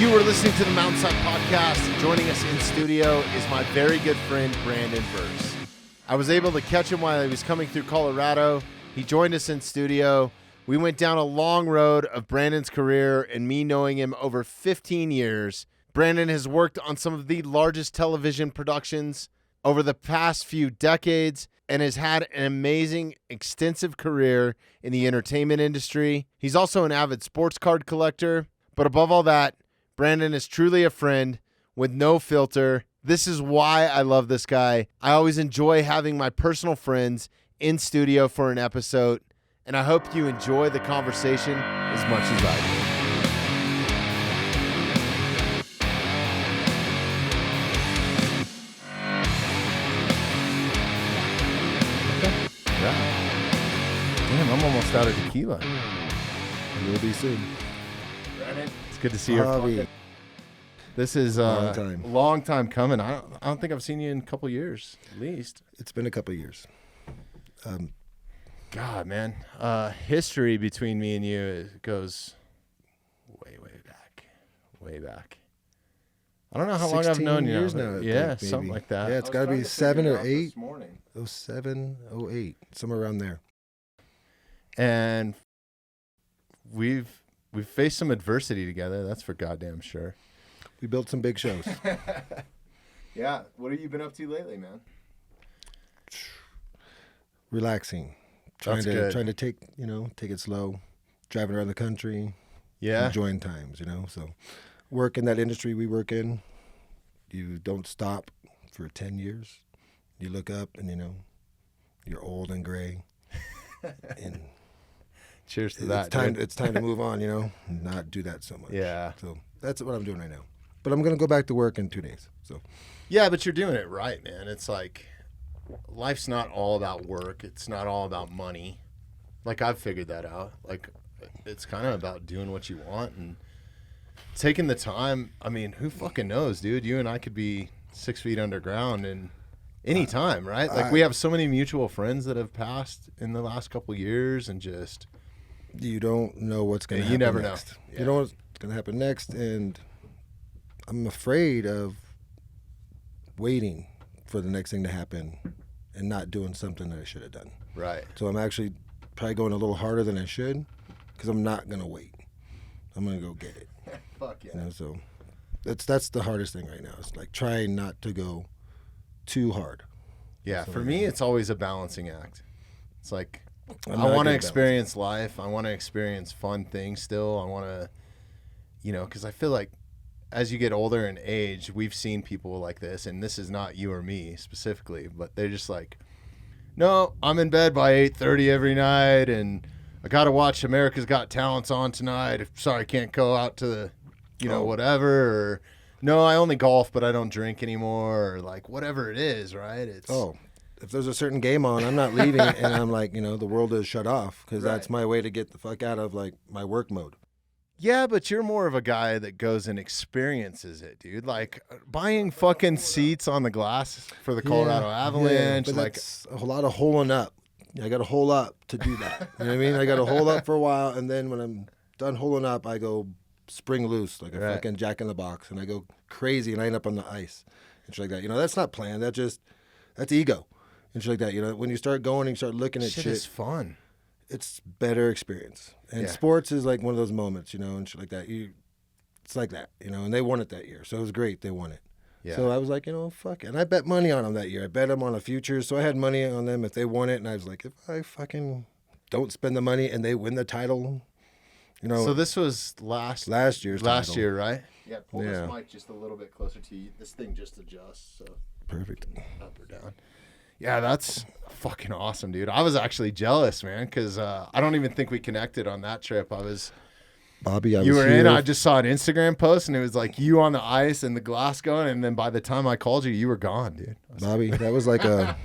You are listening to the Mountainside Podcast. Joining us in studio is my very good friend, Brandon Burris. I was able to catch him while he was coming through Colorado. He joined us in studio. We went down a long road of Brandon's career and me knowing him over 15 years. Brandon has worked on some of the largest television productions over the past few decades and has had an amazing, extensive career in the entertainment industry. He's also an avid sports card collector. But above all that, Brandon is truly a friend with no filter. This is why I love this guy. I always enjoy having my personal friends in studio for an episode, and I hope you enjoy the conversation as much as I do. Yeah. Damn, I'm almost out of tequila. You'll be soon. Brandon, it's good to see you. This is a long time coming. I don't think I've seen you in a couple years, at least. It's been a couple years. God, man. History between me and you goes way back. Way back. I don't know how long I've known you. Years now, yeah, something like that. Yeah, it's got to be 7 or 8. 07, 08, somewhere around there. And we've faced some adversity together. That's for goddamn sure. We built some big shows. Yeah. What have you been up to lately, man? Relaxing. Trying to take it slow. Driving around the country. Yeah. Enjoying times, So work in that industry we work in. You don't stop for 10 years. You look up and, you're old and gray. And cheers to that. It's time to move on, and not do that so much. Yeah. So that's what I'm doing right now. But I'm going to go back to work in 2 days. So. Yeah, but you're doing it right, man. It's like life's not all about work. It's not all about money. Like I've figured that out. Like it's kind of about doing what you want and taking the time. I mean, who fucking knows, dude? You and I could be 6 feet underground in any time, right? Like we have so many mutual friends that have passed in the last couple of years and just... You don't know what's going to happen You never next. know. Yeah. You know what's going to happen next, and I'm afraid of waiting for the next thing to happen and not doing something that I should have done. Right. So I'm actually probably going a little harder than I should because I'm not going to wait. I'm going to go get it. Fuck yeah. So that's the hardest thing right now. It's like trying not to go too hard. Yeah, for me, it's always a balancing act. It's like... I want to experience life. I want to experience fun things still. I want to, because I feel like as you get older in age, we've seen people like this, and this is not you or me specifically, but they're just like, no, I'm in bed by 8:30 every night, and I got to watch America's Got Talents on tonight. Sorry, I can't go out to the, whatever, or no, I only golf, but I don't drink anymore, or like whatever it is, right? It's if there's a certain game on, I'm not leaving and I'm like, the world is shut off because that's my way to get the fuck out of like my work mode. Yeah, but you're more of a guy that goes and experiences it, dude. Like buying fucking seats on the glass for the Colorado Avalanche. But like that's a lot of holing up. I got to hole up to do that. You know what I mean? I got to hole up for a while, and then when I'm done holing up, I go spring loose like a fucking Jack in the Box, and I go crazy and I end up on the ice and shit like that. That's not planned. That's ego. And shit like that, when you start going and you start looking at shit, is fun. It's better experience. And sports is like one of those moments, and shit like that. It's like that, and they won it that year. So it was great. They won it. Yeah. So I was like, fuck it. And I bet money on them that year. I bet them on a future. So I had money on them if they won it. And I was like, if I fucking don't spend the money and they win the title, So this was last year's last title. year, right? Yeah, pull this mic just a little bit closer to you. This thing just adjusts. So perfect. Up or down. Yeah, that's fucking awesome, dude. I was actually jealous, man, because I don't even think we connected on that trip. Bobby, you were in. I just saw an Instagram post, and it was like you on the ice and the glass going, and then by the time I called you, you were gone, dude. Bobby, that was like a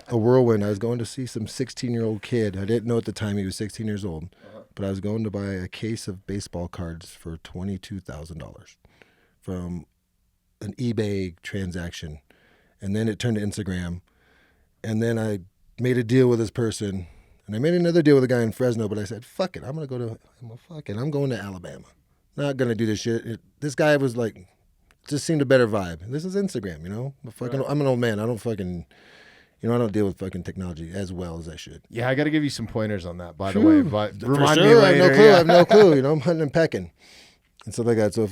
whirlwind. I was going to see some 16-year-old kid. I didn't know at the time he was 16 years old, but I was going to buy a case of baseball cards for $22,000 from an eBay transaction, and then it turned to Instagram. And then I made a deal with this person, and I made another deal with a guy in Fresno, but I said, fuck it, I'm going to Alabama. not going to do this shit. This guy was like, just seemed a better vibe. This is Instagram, you know? I'm an old man. I don't fucking, you know, I don't deal with fucking technology as well as I should. Yeah, I got to give you some pointers on that, by the way. But For remind sure, me later. I have no clue. You know, I'm hunting and pecking and stuff like that. So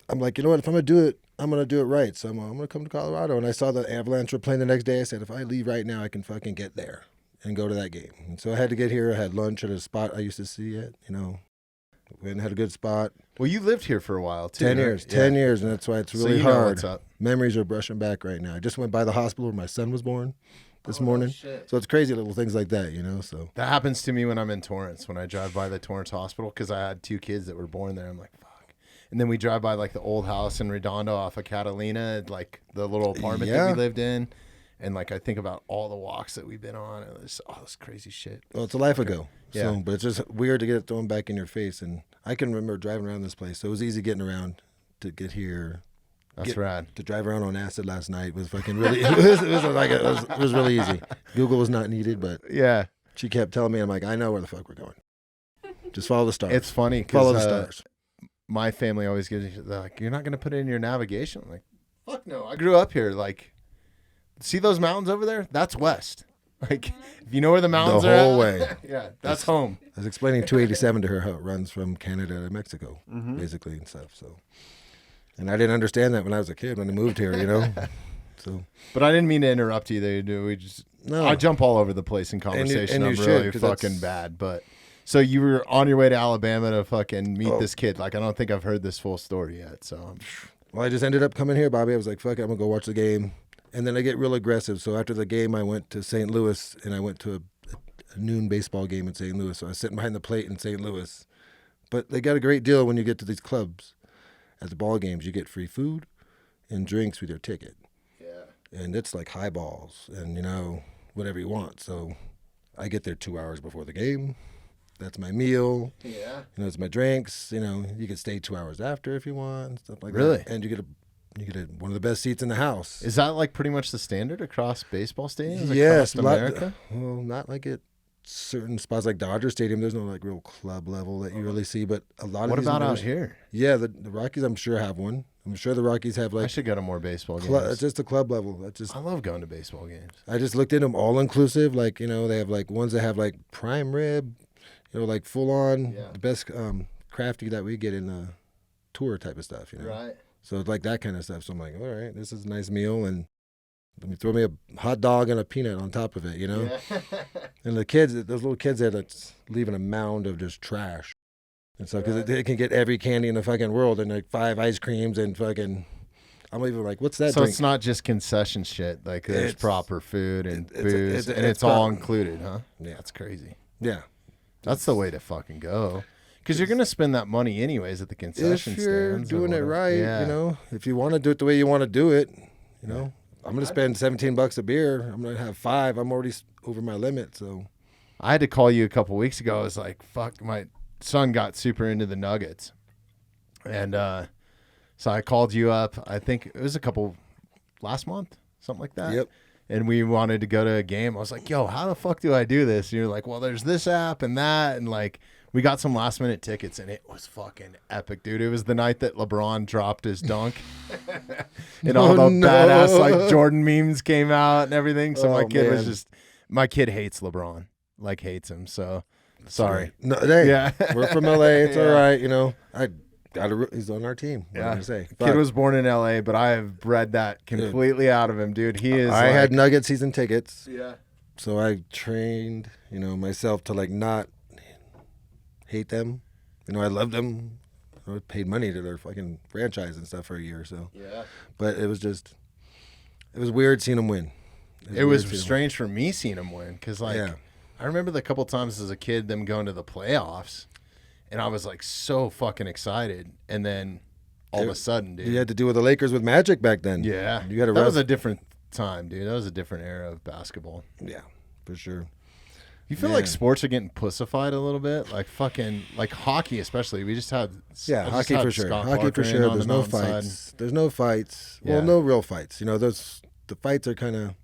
I'm like, you know what? If I'm going to do it, I'm going to do it right. So I'm going to come to Colorado. And I saw the Avalanche were playing the next day. I said, if I leave right now, I can fucking get there and go to that game. And so I had to get here. I had lunch at a spot I used to see it, you know. Went and had a good spot. Well, you lived here for a while, too. 10 years. 10 years, and that's why it's really so you know hard. What's up. Memories are brushing back right now. I just went by the hospital where my son was born this morning. Shit. So it's crazy little things like that, you know. So that happens to me when I'm in Torrance, when I drive by the Torrance Hospital, because I had 2 kids that were born there. I'm like, fuck. And then we drive by like the old house in Redondo off of Catalina, like the little apartment that we lived in. And like I think about all the walks that we've been on, and it's all this crazy shit. Well, it's a life ago. Yeah. So, but it's just weird to get it thrown back in your face. And I can remember driving around this place. So it was easy getting around to get here. That's rad. To drive around on acid last night was fucking really. It was really easy. Google was not needed, but yeah, she kept telling me, I'm like, I know where the fuck we're going. Just follow the stars. It's funny follow because the stars. My family always gives me, they're like, you're not gonna put it in your navigation. I'm like, fuck no. I grew up here. Like, see those mountains over there? That's west. Like, if you know where the mountains are, the whole way. Yeah, that's home. I was explaining 287 to her, how it runs from Canada to Mexico, basically, and stuff. So, and I didn't understand that when I was a kid when I moved here, you know. So, but I didn't mean to interrupt you there. We just I jump all over the place in conversation. And I'm really fucking bad. But so you were on your way to Alabama to fucking meet this kid. Like, I don't think I've heard this full story yet. So, well, I just ended up coming here, Bobby. I was like, fuck it, I'm gonna go watch the game. And then I get real aggressive. So after the game, I went to St. Louis, and I went to a noon baseball game in St. Louis. So I was sitting behind the plate in St. Louis. But they got a great deal when you get to these clubs. At the ball games, you get free food and drinks with your ticket. Yeah. And it's like highballs and, you know, whatever you want. So I get there 2 hours before the game. That's my meal. Yeah. You know, it's my drinks. You know, you can stay 2 hours after if you want, stuff like really? that. And you get one of the best seats in the house. Is that like pretty much the standard across baseball stadiums? Yes, across America? Well, not like at certain spots like Dodger Stadium. There's no like real club level that you really see, but a lot of. What these about out here? Yeah, the Rockies I'm sure have one. I'm sure the Rockies have like. I should go to more baseball games. It's just a club level. I love going to baseball games. I just looked at them all inclusive. Like, you know, they have like ones that have like prime rib, you know, like full on the best crafty that we get in the tour type of stuff. You know. Right. So it's like that kind of stuff. So I'm like, all right, this is a nice meal, and let me throw me a hot dog and a peanut on top of it, you know? Yeah. And the kids, those little kids there that's leaving a mound of just trash and stuff, because they can get every candy in the fucking world and like 5 ice creams and fucking, I'm even like, what's that So drink? It's not just concession shit. Like there's proper food and booze, and it's all included, huh? Yeah. That's crazy. Yeah. That's the way to fucking go. Because you're going to spend that money anyways at the concession stands. If you're doing it right, you know, if you want to do it the way you want to do it, you know, I'm going to spend $17 a beer. I'm going to have 5. I'm already over my limit. So I had to call you a couple weeks ago. I was like, fuck, my son got super into the Nuggets. And so I called you up. I think it was last month, something like that. Yep. And we wanted to go to a game. I was like, yo, how the fuck do I do this? And you're like, well, there's this app and that. And like, we got some last minute tickets, and it was fucking epic, dude. It was the night that LeBron dropped his dunk, and all the badass like Jordan memes came out and everything. So my kid hates LeBron, like hates him. So sorry. No, we're from LA. It's all right, you know. He's on our team. What am I gonna say? Kid was born in LA, but I have bred that completely out of him, dude. He is. I had Nugget season tickets. Yeah. So I trained, you know, myself to like not hate them. You know, I loved them. I paid money to their fucking franchise and stuff for a year or so. Yeah. But it was weird seeing them win. It was strange for me seeing them win because, like, I remember the couple times as a kid them going to the playoffs, and I was like so fucking excited. And then all of a sudden, dude, you had to deal with the Lakers with Magic back then. Yeah, you got to. That was a different time, dude. That was a different era of basketball. Yeah, for sure. You feel like sports are getting pussified a little bit, like fucking, like hockey especially. We just had hockey for sure. Hockey for sure. There's no fights. There's no fights. Well, no real fights. You know, the fights are kind of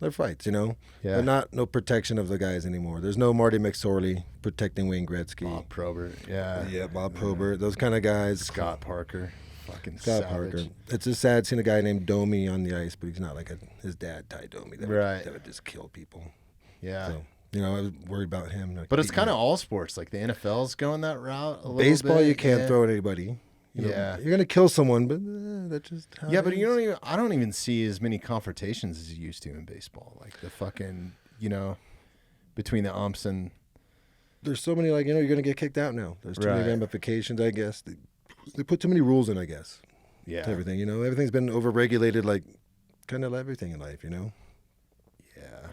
They're fights, you know. Yeah. But no protection of the guys anymore. There's no Marty McSorley protecting Wayne Gretzky. Bob Probert. Yeah. Yeah, Bob Probert. Those kind of guys. Scott Parker. Fucking Scott savage. Parker. It's just sad seeing a guy named Domi on the ice, but he's not like his dad, Ty Domi, that would just kill people. Yeah. So, you know, I was worried about him. Like, but it's kind of all sports. Like the NFL's going that route a little baseball, bit. you can't throw at anybody. You know, you're gonna kill someone, but that's just how it but is. I don't even see as many confrontations as you used to in baseball. Like the fucking, you know, between the umps and. There's so many, like, you know, you're gonna get kicked out now. There's too many ramifications, I guess. They put too many rules in, I guess. Yeah. To everything, you know, everything's been overregulated, like kind of everything in life, you know. Yeah.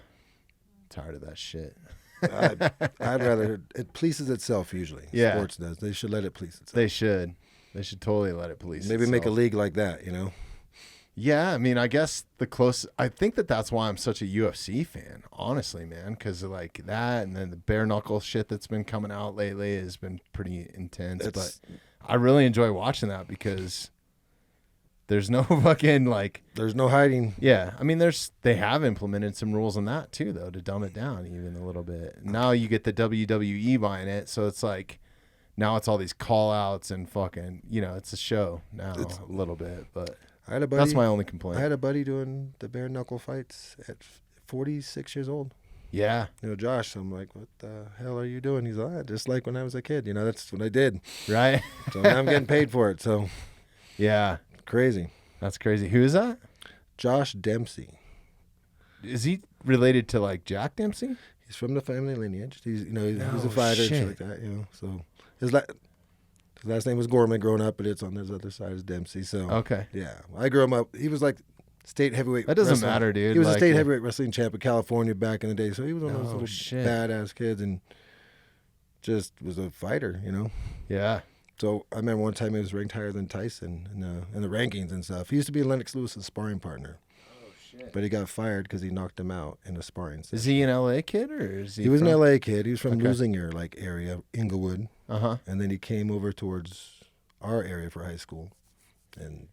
Tired of that shit. I'd rather it polices itself usually. Yeah. Sports does. They should let it police itself. They should. They should totally let it police Maybe itself. make a league like that, you know. Yeah, I mean, I guess I think that's why I'm such a UFC fan, honestly, man, because like that and then the bare knuckle shit that's been coming out lately has been pretty intense. But I really enjoy watching that because there's no fucking like. There's no hiding. Yeah, I mean, they have implemented some rules on that too, though, to dumb it down even a little bit. Now you get the WWE buying it, so it's like now it's all these call outs and fucking, you know, it's a show now a little bit, but. I had a buddy, that's my only complaint. I had a buddy doing the bare knuckle fights at 46 years old. Yeah. You know, Josh, I'm like, what the hell are you doing? He's like, just like when I was a kid. You know, that's what I did. Right. So now I'm getting paid for it. So, yeah. Crazy. That's crazy. Who is that? Josh Dempsey. Is he related to like Jack Dempsey? He's from the family lineage. He's a fighter and shit like that. You know, so his last name was Gorman growing up, but it's on his other side is Dempsey. So okay, yeah, I grew him up. He was like state heavyweight. That doesn't wrestling. matter, dude. He was a state heavyweight wrestling champ of California back in the day. So he was one of those little badass kids and just was a fighter, you know. Yeah. So I remember one time he was ranked higher than Tyson in the rankings and stuff. He used to be Lennox Lewis's sparring partner. But he got fired because he knocked him out in a sparring session. Is he an LA kid or is he? He was an LA kid. He was from Lusinger area, Inglewood. Uh-huh. And then he came over towards our area for high school. And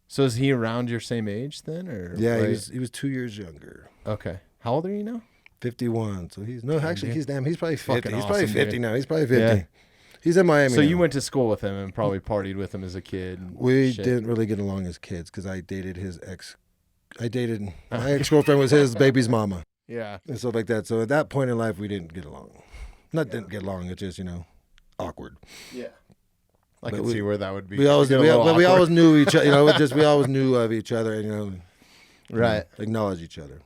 so is he around your same age then, or? Yeah, he was 2 years younger. Okay. How old are you now? 51. So he's he's probably 50. He's probably 50 now. He's probably 50. Yeah. He's in Miami. So now. You went to school with him and probably partied with him as a kid. We didn't really get along as kids because I dated my ex-girlfriend was his baby's mama. Yeah. And stuff like that. So at that point in life, we didn't get along. Didn't get along. It's just, awkward. Yeah. I can see where that would be. We always knew each other, we always knew of each other and, right. Acknowledge each other.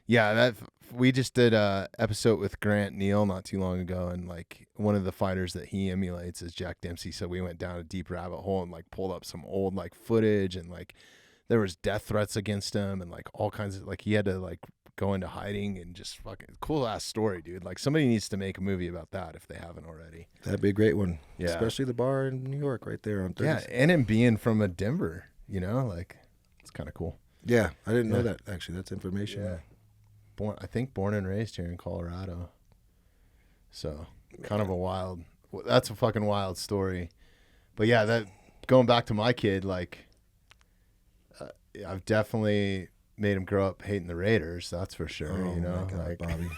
Yeah, we just did a episode with Grant Neal not too long ago, and like one of the fighters that he emulates is Jack Dempsey. So we went down a deep rabbit hole and like pulled up some old like footage, and like there was death threats against him and like all kinds of like he had to like go into hiding and just fucking cool ass story, dude. Like somebody needs to make a movie about that if they haven't already. That'd be a great one. Yeah, especially the bar in New York right there on 30th. Yeah, and him being from a Denver, like it's kind of cool. Yeah, I didn't know that actually. That's information. Yeah. Born and raised here in Colorado. So kind of that's a fucking wild story. But yeah, that going back to my kid, like I've definitely made him grow up hating the Raiders. That's for sure. Oh, my God, like Bobby.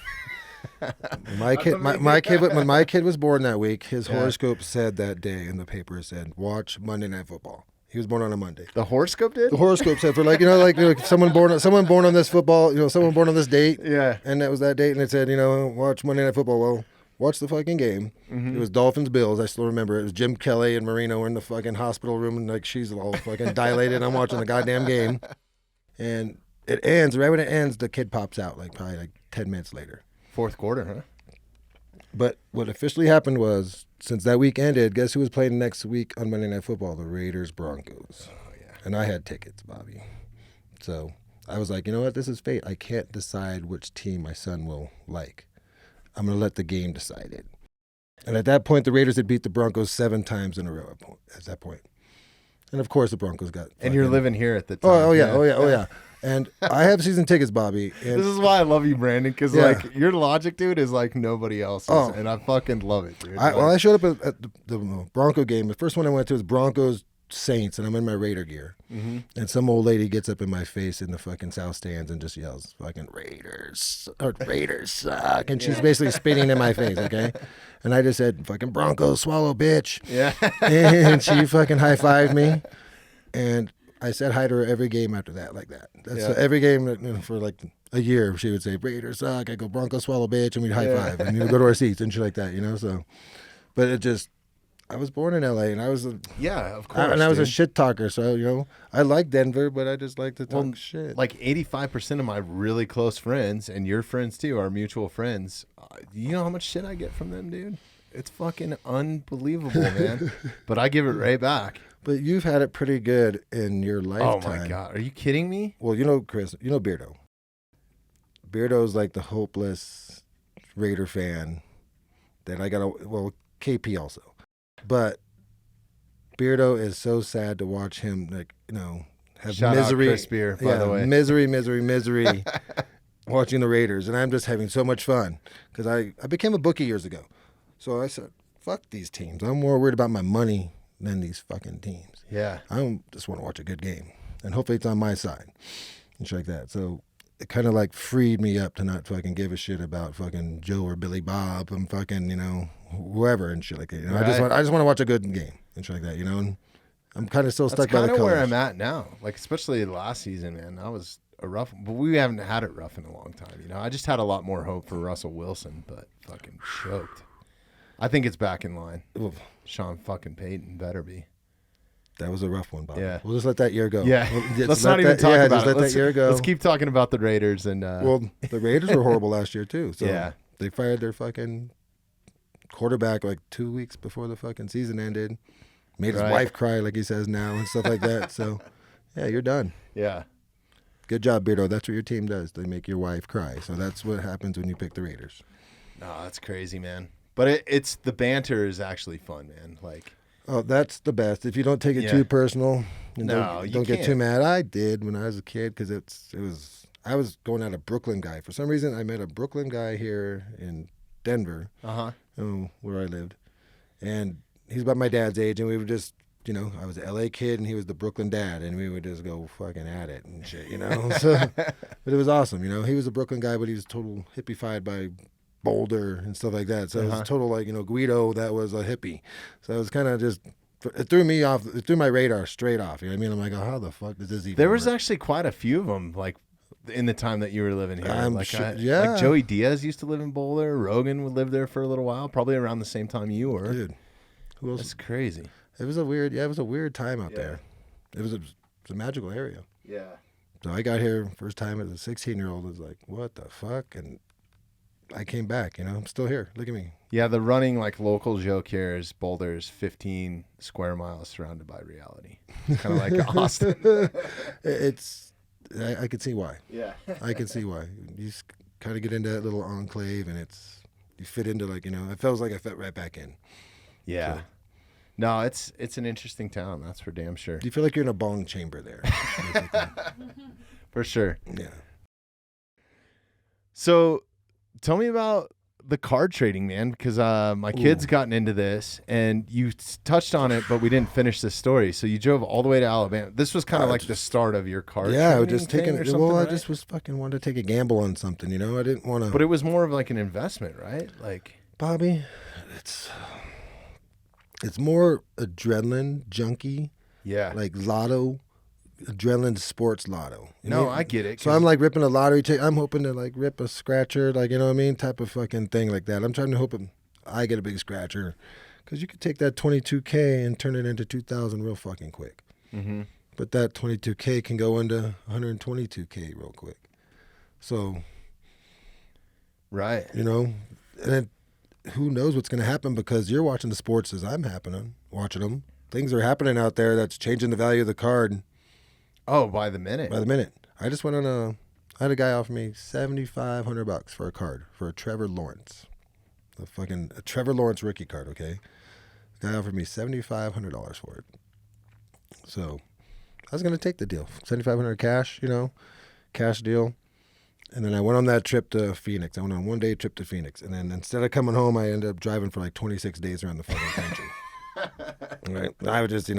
When my kid was born that week, his horoscope said that day in the paper, said, watch Monday Night Football. He was born on a Monday. The horoscope did? The horoscope said for someone born on this football, someone born on this date. Yeah. And that was that date, and it said, watch Monday Night Football. Well, watch the fucking game. Mm-hmm. It was Dolphins Bills. I still remember it. It was Jim Kelly and Marino were in the fucking hospital room, and like she's all fucking dilated. I'm watching the goddamn game, and it ends. Right when it ends, the kid pops out probably 10 minutes later. Fourth quarter, huh? But what officially happened was, since that week ended, guess who was playing next week on Monday Night Football? The Raiders Broncos. Oh, yeah. And I had tickets, Bobby. So I was like, you know what? This is fate. I can't decide which team my son will like. I'm going to let the game decide it. And at that point, the Raiders had beat the Broncos 7 times in a row at that point. And of course, the Broncos got. And you're living here at the time. Oh yeah. And I have season tickets, Bobby. And this is why I love you, Brandon, because like your logic, dude, is like nobody else's, and I fucking love it, dude. I showed up at the Bronco game. The first one I went to was Broncos Saints, and I'm in my Raider gear. Mm-hmm. And some old lady gets up in my face in the fucking South Stands and just yells, fucking Raiders suck. And she's basically spitting in my face, okay? And I just said, fucking Broncos swallow, bitch. Yeah. And she fucking high-fived me. And I said hi to her every game after that, like that. That's every game for like a year. She would say, Raiders suck. I go, Broncos swallow, bitch. And we'd high-five. And we'd go to our seats and shit like that, you know? So, but it just... I was born in L.A. and I was of course, I was a shit talker. So I like Denver, but I just like to talk shit. Like 85% of my really close friends and your friends too, our mutual friends. You know how much shit I get from them, dude? It's fucking unbelievable, man. But I give it right back. But you've had it pretty good in your lifetime. Oh my god, are you kidding me? Well, Chris, Beardo. Beardo's like the hopeless Raider fan that I got. KP also. But Beardo is so sad to watch him, have Shout misery. Out Chris Beer, by the way. Misery, watching the Raiders, and I'm just having so much fun because I became a bookie years ago. So I said, "Fuck these teams. I'm more worried about my money than these fucking teams. Yeah, I just want to watch a good game, and hopefully it's on my side and shit like that." So it kind of like freed me up to not fucking give a shit about fucking Joe or Billy Bob and fucking whoever and shit like that. Right. I just want to watch a good game and shit like that. And I'm kind of still stuck by the colors. That's kind of where I'm at now. Like especially last season, man. That was a rough, but we haven't had it rough in a long time. I just had a lot more hope for Russell Wilson, but fucking choked. I think it's back in line. Oof. Sean fucking Payton better be. That was a rough one, Bob. Yeah. We'll just let that year go. Yeah. Let's not even talk about just it. Let that year go. Let's keep talking about the Raiders. And well, the Raiders were horrible last year, too. So yeah. They fired their fucking quarterback like 2 weeks before the fucking season ended. Made his wife cry like he says now and stuff like that. So, yeah, you're done. Yeah. Good job, Beardo. That's what your team does. They make your wife cry. So that's what happens when you pick the Raiders. No, that's crazy, man. But it's the banter is actually fun, man. Like... Oh, that's the best. If you don't take it too personal and don't get too mad. I did when I was a kid because I was going at a Brooklyn guy. For some reason, I met a Brooklyn guy here in Denver, where I lived. And he's about my dad's age, and we would just, I was an L.A. kid, and he was the Brooklyn dad, and we would just go fucking at it and shit, So, but it was awesome, He was a Brooklyn guy, but he was total hippified by Boulder and stuff like that. So it was total Guido that was a hippie. So it was kind of just, it threw me off, it threw my radar straight off. You know what I mean? I'm like, oh, how the fuck does this even There was work? actually quite a few of them, like in the time that you were living here. Like Joey Diaz used to live in Boulder. Rogan would live there for a little while, probably around the same time you were. Dude, who else? That's crazy. It was a weird time out there. It was a magical area. Yeah. So I got here first time as a 16-year-old. I was like, what the fuck? And I came back, I'm still here. Look at me. Yeah, the running local joke here is Boulder's 15 square miles surrounded by reality. It's kind of like Austin. I could see why. Yeah. I can see why. You just kind of get into that little enclave and you fit into it feels like I fit right back in. Yeah. So, no, it's an interesting town. That's for damn sure. You feel like you're in a bong chamber there. For sure. Yeah. So tell me about the card trading, man, because my kid's gotten into this, and you touched on it, but we didn't finish the story. So you drove all the way to Alabama. This was kind of like the start of your card trading. Yeah, just taking it. Well, I just was fucking wanted to take a gamble on something, I didn't want to. But it was more of like an investment, right? Like, Bobby, it's more adrenaline junkie. Yeah. Like lotto. Adrenaline sports lotto. I get it. So I'm like ripping a lottery ticket. I'm hoping to rip a scratcher, type of fucking thing like that. I'm trying to hope I get a big scratcher, because you could take that 22K and turn it into 2,000 real fucking quick. Mm-hmm. But that 22K can go into 122K real quick. So, right, and then who knows what's going to happen, because you're watching the sports as I'm watching them. Things are happening out there that's changing the value of the card. Oh, by the minute. By the minute. I just went on I had a guy offer me $7,500 for a card for a Trevor Lawrence. A Trevor Lawrence rookie card, okay? The guy offered me $7,500 for it. So I was going to take the deal. $7,500 cash, cash deal. And then I went on that trip to Phoenix. I went on a one-day trip to Phoenix. And then instead of coming home, I ended up driving for 26 days around the fucking country. Right? I would just,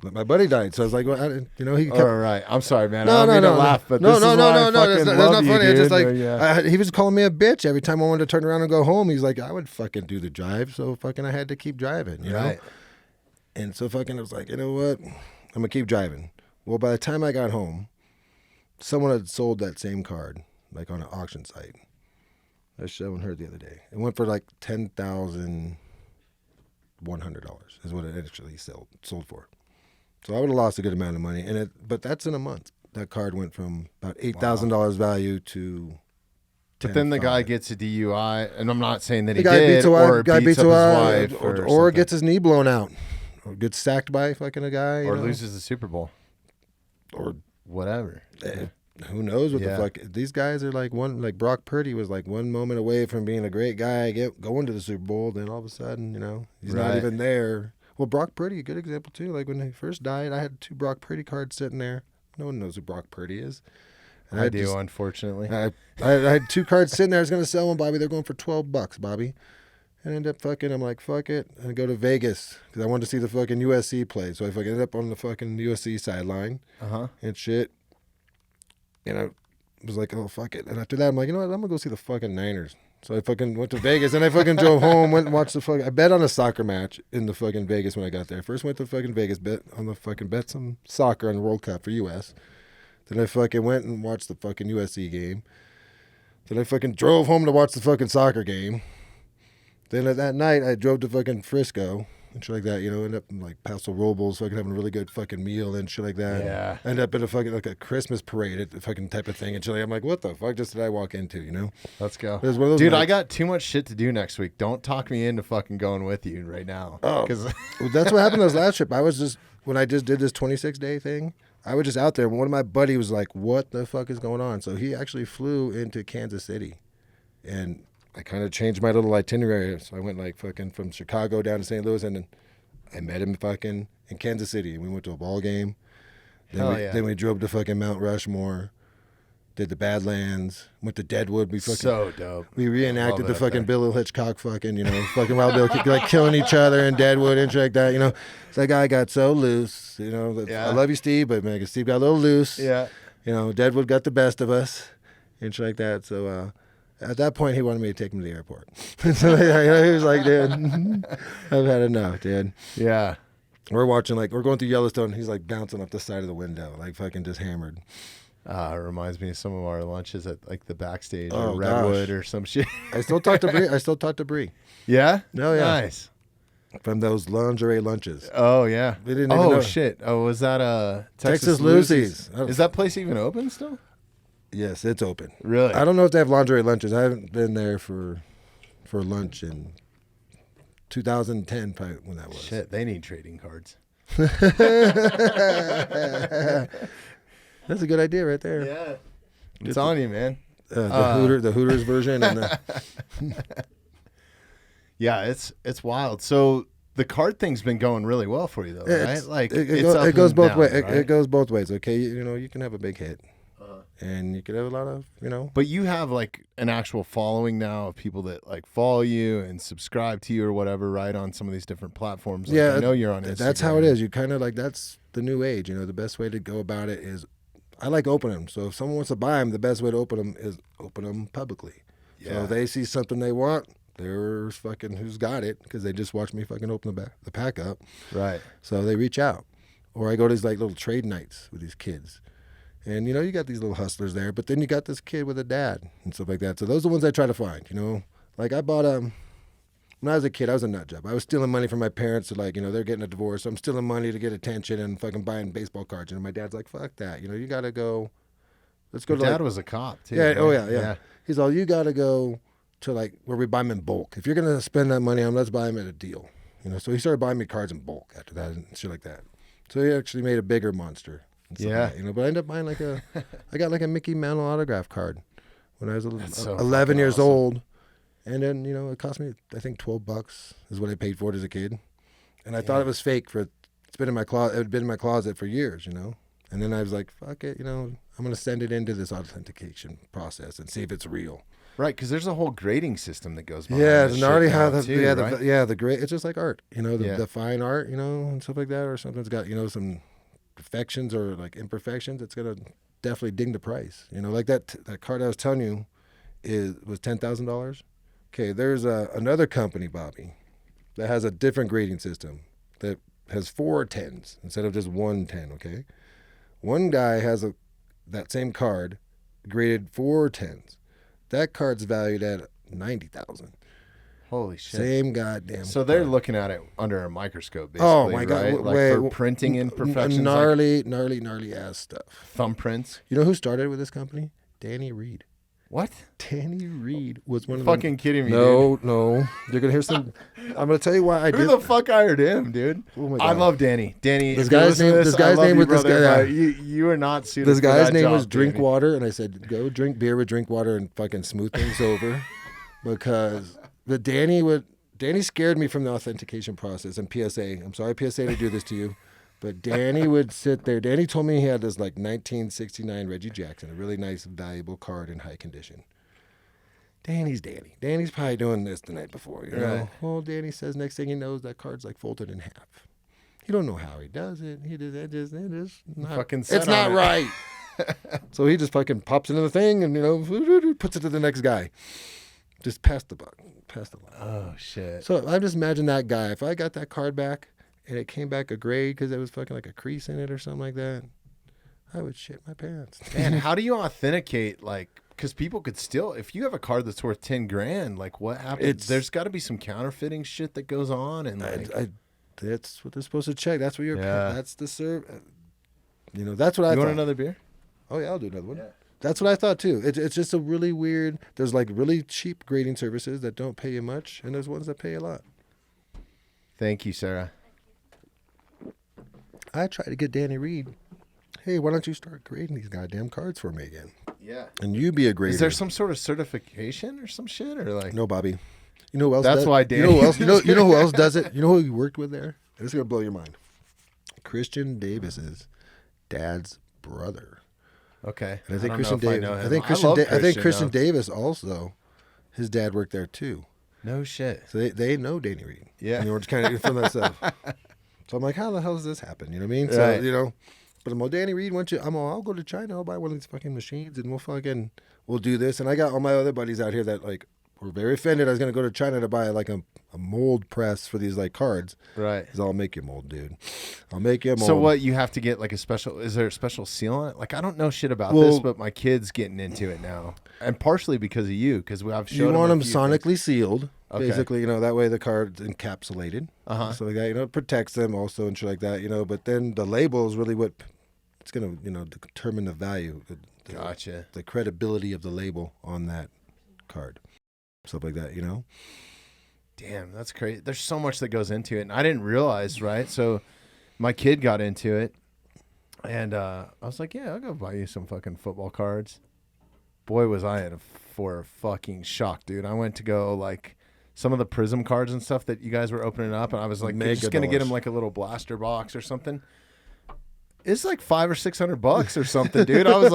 But my buddy died, so I was like, well, he kept. All right, I'm sorry, man. No, I don't mean to no. laugh, but No, this no, is no, why no, I no. fucking That's love not you, funny. It's dude. just like Yeah. he was calling me a bitch every time I wanted to turn around and go home. He's like, I would fucking do the drive, so fucking I had to keep driving, you know. Right. And so fucking I was like, you know what? I'm gonna keep driving. Well, by the time I got home, someone had sold that same card like on an auction site. I was showing her the other day. It went for like $10,100 is what it actually sold for. So I would have lost a good amount of money, but that's in a month. That card went from about $8,000 value to. But then the guy gets a DUI, and I'm not saying that he guy did, beats a or guy beats up his wife, or something. gets his knee blown out, or gets sacked by fucking a guy, or loses the Super Bowl, or whatever. Who knows what the fuck? These guys are like Brock Purdy was like one moment away from being a great guy, going to the Super Bowl. Then all of a sudden, he's not even there. Well, Brock Purdy, a good example too. Like when he first died, I had 2 Brock Purdy cards sitting there. No one knows who Brock Purdy is. And I do, unfortunately. I had 2 cards sitting there. I was going to sell them, Bobby. They're going for $12, Bobby. And I ended up I'm like, fuck it. And I go to Vegas because I wanted to see the fucking USC play. So I fucking ended up on the fucking USC sideline and shit. And I was like, oh, fuck it. And after that, I'm like, you know what? I'm going to go see the fucking Niners. So I fucking went to Vegas, and I fucking drove home, went and watched I bet on a soccer match in the fucking Vegas when I got there. First went to fucking Vegas, bet some soccer on the World Cup for U.S. Then I fucking went and watched the fucking USC game. Then I fucking drove home to watch the fucking soccer game. Then that night, I drove to fucking Frisco and shit like that, ended up in like Paso Robles, fucking having a really good fucking meal and shit like that. Yeah. Ended up in a fucking like a Christmas parade at the fucking type of thing and shit. I'm like, what the fuck just did I walk into, Let's go. It was one of those Dude, nights. I got too much shit to do next week. Don't talk me into fucking going with you right now. Oh, well, that's what happened on this last trip. When I just did this 26-day thing, I was just out there. One of my buddies was like, what the fuck is going on? So he actually flew into Kansas City. And I kind of changed my little itinerary. So I went like fucking from Chicago down to St. Louis, and then I met him fucking in Kansas City. And we went to a ball game. Then we drove to fucking Mount Rushmore. Did the Badlands, went to Deadwood. We fucking so dope. We reenacted the fucking Bill Hitchcock fucking, fucking Wild Bill like killing each other in Deadwood and shit like that, So that guy got so loose, I love you, Steve, but man, Steve got a little loose. Yeah. Deadwood got the best of us and shit like that. So at that point, he wanted me to take him to the airport. So he was like, dude, I've had enough, dude. Yeah. We're going through Yellowstone. He's like bouncing off the side of the window, like fucking just hammered. It reminds me of some of our lunches at like the backstage Oh, or Redwood gosh. or some shit. I still talk to Bree. Yeah? No, yeah. Nice. From those lingerie lunches. Oh, yeah. We didn't even know. Shit. Oh, was that Texas Lucy's. Is that place even open still? Yes, it's open. Really? I don't know if they have lingerie lunches. I haven't been there for lunch in 2010, probably when that was. Shit, they need trading cards. That's a good idea right there. Yeah. I'm telling you, man. The Hooters version. And yeah, it's wild. So the card thing's been going really well for you, though, right? Like it goes both ways. Right? It goes both ways. Okay, you can have a big hit, and you could have a lot of But you have like an actual following now of people that like follow you and subscribe to you or whatever, right? On some of these different platforms. Like, yeah, I know you're on Instagram. That's how it is. You kind of like that's the new age. The best way to go about it is. I like opening them. So if someone wants to buy them, the best way to open them is open them publicly. Yeah. So if they see something they want, there's fucking who's got it because they just watch me fucking open the pack up. Right. So they reach out. Or I go to these like little trade nights with these kids. And, you got these little hustlers there, but then you got this kid with a dad and stuff like that. So those are the ones I try to find, Like I bought when I was a kid, I was a nut job. I was stealing money from my parents. They're getting a divorce. So I'm stealing money to get attention and fucking buying baseball cards. And my dad's like, fuck that. You got to go. Let's go Your to dad was a cop, too. Yeah. Right? Oh, yeah. He's all, you got to go to where we buy them in bulk. If you're going to spend that money on, let's buy them at a deal. So he started buying me cards in bulk after that and shit like that. So he actually made a bigger monster. Yeah. Like that, but I ended up buying I got like a Mickey Mantle autograph card when I was 11 years old. And then, it cost me, I think, $12 is what I paid for it as a kid. And I thought it was fake it's been in my closet. It had been in my closet for years, And then I was like, fuck it, I'm going to send it into this authentication process and see if it's real. Right, because there's a whole grading system that goes behind Yeah, this it's shit gnarly now, how the too, right? the grade. It's just like art, the Yeah. fine art, and stuff like that, or something's got some perfections or like imperfections. It's gonna definitely ding the price. Like that card I was telling you was $10,000. Okay, there's another company, Bobby, that has a different grading system that has 4 10s instead of just 1 10. Okay, one guy has that same card graded 4 10s. That card's valued at $90,000. Holy shit. Same goddamn. So they're card. looking at it under a microscope, basically, Oh my god! right? Like for printing imperfections, gnarly ass stuff. Thumbprints. You know who started with this company? Danny Reed. What? Danny Reed was one of Fucking kidding me, dude. No. You're gonna hear some. I'm gonna tell you why I did. Who the fuck hired him, dude? Oh my I God. love Danny. Danny, This if you guy's listen to name- this, this guy's I love name you, was this brother, guy, but you are not suited. This for guy's that name job, was Danny. Drinkwater, and I said, go drink beer with Drinkwater and fucking smooth things over, because Danny scared me from the authentication process and PSA. I'm sorry, PSA, to do this to you. But Danny would sit there. Danny told me he had this 1969 Reggie Jackson, a really nice, valuable card in high condition. Danny's Danny. Danny's probably doing this the night before, you know. Right. Well, Danny says next thing he knows, that card's folded in half. You don't know how he does it. It is not. Fucking set It's not on it. right. So he just fucking pops into the thing and puts it to the next guy. Just pass the buck. Pass the line. Oh shit. So I just imagine that guy. If I got that card back and it came back a grade because there was fucking a crease in it or something like that, I would shit my pants. Man, how do you authenticate because people could still, if you have a card that's worth 10 grand, what happens? There's got to be some counterfeiting shit that goes on, and that's what they're supposed to check. That's what Yeah. that's the serve. That's what I you thought. want another beer? Oh yeah, I'll do another one. Yeah. That's what I thought too. It's just a really weird. There's really cheap grading services that don't pay you much, and there's ones that pay a lot. Thank you, Sarah. I tried to get Danny Reed. Hey, why don't you start grading these goddamn cards for me again? Yeah. And you be a grader. Is there some sort of certification or some shit, or No, Bobby. You know who else? That's does, why You know Danny- who else? You know who else does it? You know who you worked with there? This is gonna blow your mind. Christian Davis's dad's brother. Okay. And I think don't Christian know if I Davis. know I him. think Christian though. Davis also. His dad worked there too. No shit. So they know Danny Reed. Yeah. We're just kind of from that stuff. So I'm like, how the hell does this happen? You know what I mean? Right. So but I'm all, Danny Reed, I'll go to China. I'll buy one of these fucking machines and we'll do this. And I got all my other buddies out here that were very offended. I was gonna go to China to buy a mold press for these cards. Right. Because I'll make you a mold, dude. I'll make you a mold. So what, you have to get is there a special seal on it? I don't know shit about this, but my kid's getting into it now. And partially because of you, because I've showed You want them a few sonically things. sealed, Okay. basically. That way the card's encapsulated, so like that. It protects them also and shit like that. But then the label is really what it's gonna determine the value, Gotcha. the credibility of the label on that card, stuff like that. Damn, that's crazy. There's so much that goes into it, and I didn't realize, right? So my kid got into it, and I was like, yeah, I'll go buy you some fucking football cards. Boy, was I for a fucking shock, dude. I went to go, some of the Prism cards and stuff that you guys were opening up, and I was just going to get him a little blaster box or something. It's $500 or $600 or something, dude. I was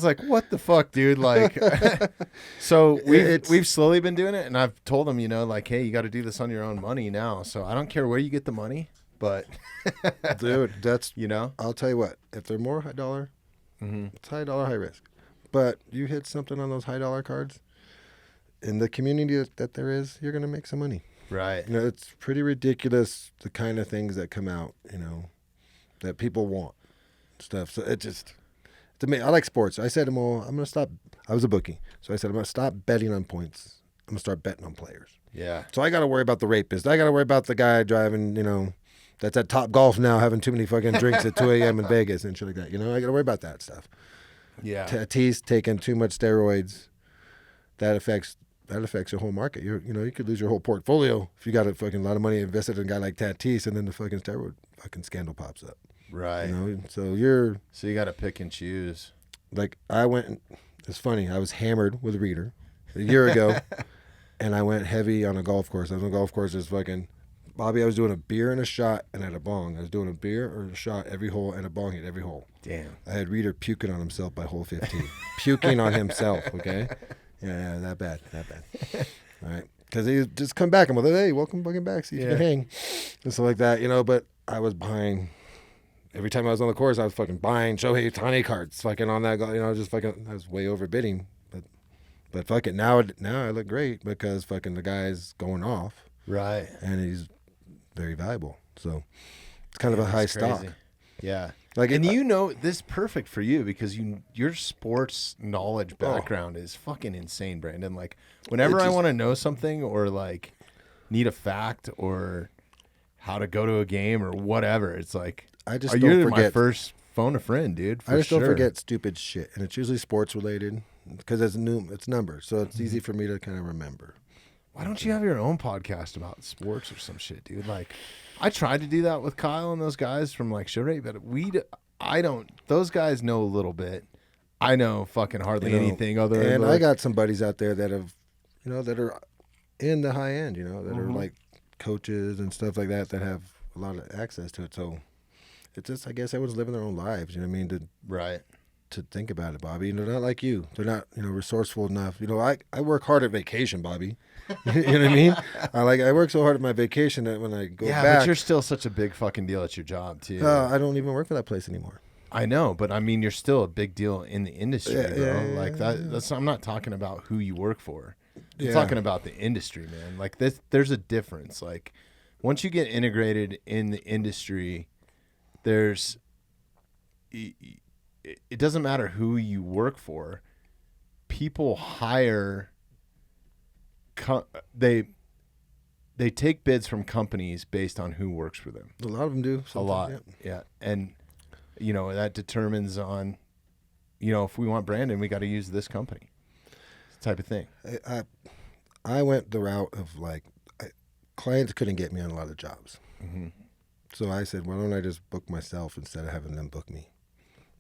like, what the fuck, dude? So we've slowly been doing it, and I've told them, hey, you got to do this on your own money now. So I don't care where you get the money, but Dude, that's I'll tell you what. If they're more high dollar, it's high dollar, high risk. But you hit something on those high dollar cards, in the community that there is, you're gonna make some money. right. It's pretty ridiculous the kind of things that come out, that people want, stuff. So it just. To me, I like sports. I said to him, well, I'm going to stop. I was a bookie. So I said, I'm going to stop betting on points. I'm going to start betting on players. Yeah. So I got to worry about the rapist. I got to worry about the guy driving, that's at Top Golf now having too many fucking drinks at 2 a.m. in Vegas and shit like that. I got to worry about that stuff. Yeah. Tatis taking too much steroids. That affects your whole market. You could lose your whole portfolio if you got a fucking lot of money invested in a guy like Tatis, and then the fucking steroid fucking scandal pops up. Right. So you got to pick and choose. I went, it's funny, I was hammered with Reader a year ago, and I went heavy on a golf course. I was on a golf course, just fucking, Bobby, I was doing a beer and a shot and at a bong. I was doing a beer or a shot every hole and a bong hit every hole. Damn. I had Reader puking on himself by hole 15. Puking on himself, okay? Yeah, that bad. All right. Because he just come back. I'm like, hey, welcome fucking back. See if you can hang. And stuff like that, But I was buying. Every time I was on the course, I was fucking buying Shohei Ohtani cards. Fucking on that, just fucking, I was way overbidding. But fucking now I look great because fucking the guy's going off. Right. And he's very valuable. So it's kind of a high stock. Yeah. Like, and this is perfect for you because your sports knowledge background is fucking insane, Brandon. Like whenever I want to know something or like need a fact or how to go to a game or whatever, it's like you're my first phone a friend, dude. I just don't forget stupid shit, and it's usually sports related because it's numbers, so it's easy for me to kind of remember. Why don't you have your own podcast about sports or some shit, dude? Like, I tried to do that with Kyle and those guys from like Show Rate, but I don't. Those guys know a little bit. I know fucking hardly anything other than. And I got some buddies out there that have, that are in the high end, that are like coaches and stuff like that have a lot of access to it. So it's just, I guess, everyone's living their own lives. You know what I mean? To think about it, Bobby. They're not like you. They're not, resourceful enough. I work hard at vacation, Bobby. You know what I mean? I work so hard at my vacation that when I go back. Yeah, but you're still such a big fucking deal at your job, too. I don't even work for that place anymore. I know, but I mean, you're still a big deal in the industry, bro. Like that's. I'm not talking about who you work for. I'm talking about the industry, man. Like there's a difference. Like once you get integrated in the industry, it doesn't matter who you work for. People hire. They take bids from companies based on who works for them. A lot of them do. A lot, yeah. And that determines on, if we want Brandon, we got to use this company, type of thing. I went the route of clients couldn't get me on a lot of jobs, so I said, why don't I just book myself instead of having them book me?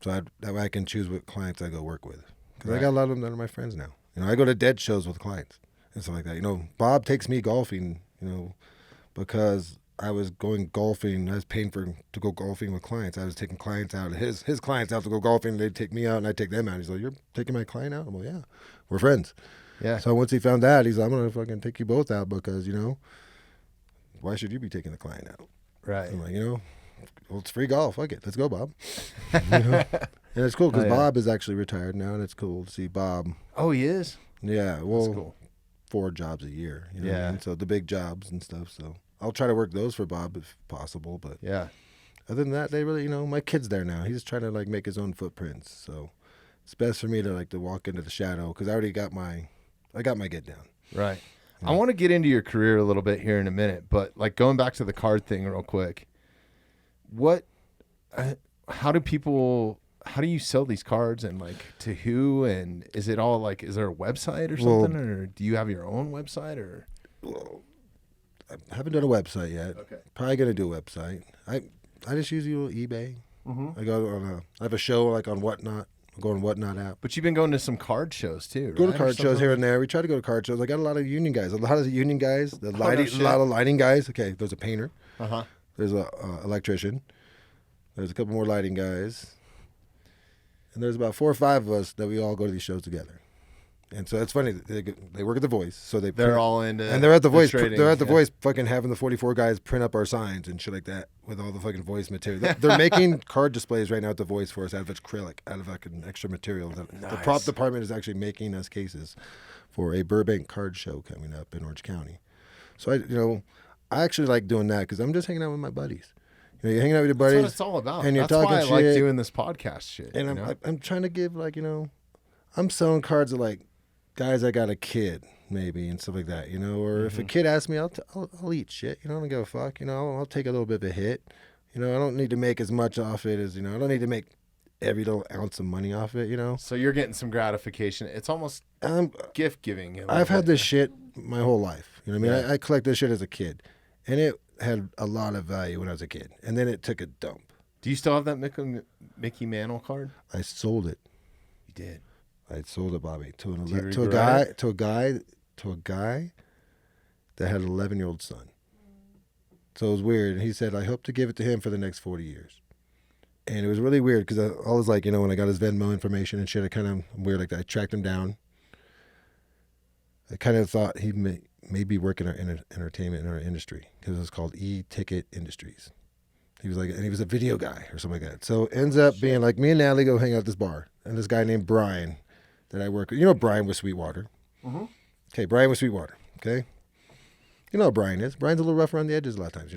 So that way I can choose what clients I go work with. Because I got a lot of them that are my friends now. I go to dead shows with clients and stuff like that. Bob takes me golfing, because I was going golfing. I was paying to go golfing with clients. I was taking clients out. His clients out to go golfing. They'd take me out and I'd take them out. He's like, you're taking my client out? I'm like, yeah, we're friends. Yeah. So once he found that, he's like, I'm going to fucking take you both out because, why should you be taking the client out? Right. I'm like, well, it's free golf. Fuck it. Let's go, Bob. And it's cool because Bob is actually retired now, and it's cool to see Bob. Oh, he is? Yeah. Well, that's cool. 4 jobs a year. What I mean? So the big jobs and stuff. So I'll try to work those for Bob if possible. But other than that, they really, my kid's there now. He's trying to make his own footprints. So it's best for me to walk into the shadow because I already got my get down. Right. I want to get into your career a little bit here in a minute, but going back to the card thing real quick. How do you sell these cards and to who, and is it all is there a website or something, or do you have your own website or? Well, I haven't done a website yet. Okay. Probably gonna do a website. I just use eBay. I go I have a show on Whatnot. I go on Whatnot app. But you've been going to some card shows too, right? Go to card shows here and there. We try to go to card shows. I got a lot of union guys. A lot of lighting guys. Okay, there's a painter. There's a electrician. There's a couple more lighting guys. And there's about 4 or 5 of us that we all go to these shows together. And so it's funny. They work at the Voice, so they're all into. And they're at the Voice. They're at the Voice, fucking having the 44 guys print up our signs and shit like that with all the fucking Voice material. They're making card displays right now at the Voice for us out of acrylic, out of fucking extra material. Nice. The prop department is actually making us cases for a Burbank card show coming up in Orange County. So I actually like doing that because I'm just hanging out with my buddies. You're hanging out with your buddies. That's what it's all about. And you're That's talking why I shit. like doing this podcast shit. And I'm trying to give I'm selling cards to guys that got a kid maybe and stuff like that, or if a kid asks me, I'll eat shit. I don't give a fuck. I'll take a little bit of a hit. I don't need to make as much off it as I don't need to make every little ounce of money off it. So you're getting some gratification. It's almost gift giving. I've had this shit my whole life. I mean, I collect this shit as a kid, and it had a lot of value when I was a kid, and then it took a dump. Do you still have that Mickey Mantle card? I sold it. You did. I sold it, Bobby, to a guy that had an 11-year-old son. So it was weird. And he said, I hope to give it to him for the next 40 years. And it was really weird because I was like, when I got his Venmo information and shit, I kind of weird like that. I tracked him down. I kind of thought he may be working in entertainment in our industry because it was called E-Ticket Industries. He was like, and he was a video guy or something like that. So it ends up being like me and Natalie go hang out at this bar. And this guy named Brian that I work with. You know Brian with Sweetwater. Mm-hmm. Okay, Brian with Sweetwater. Okay. You know how Brian is. Brian's a little rough around the edges a lot of times,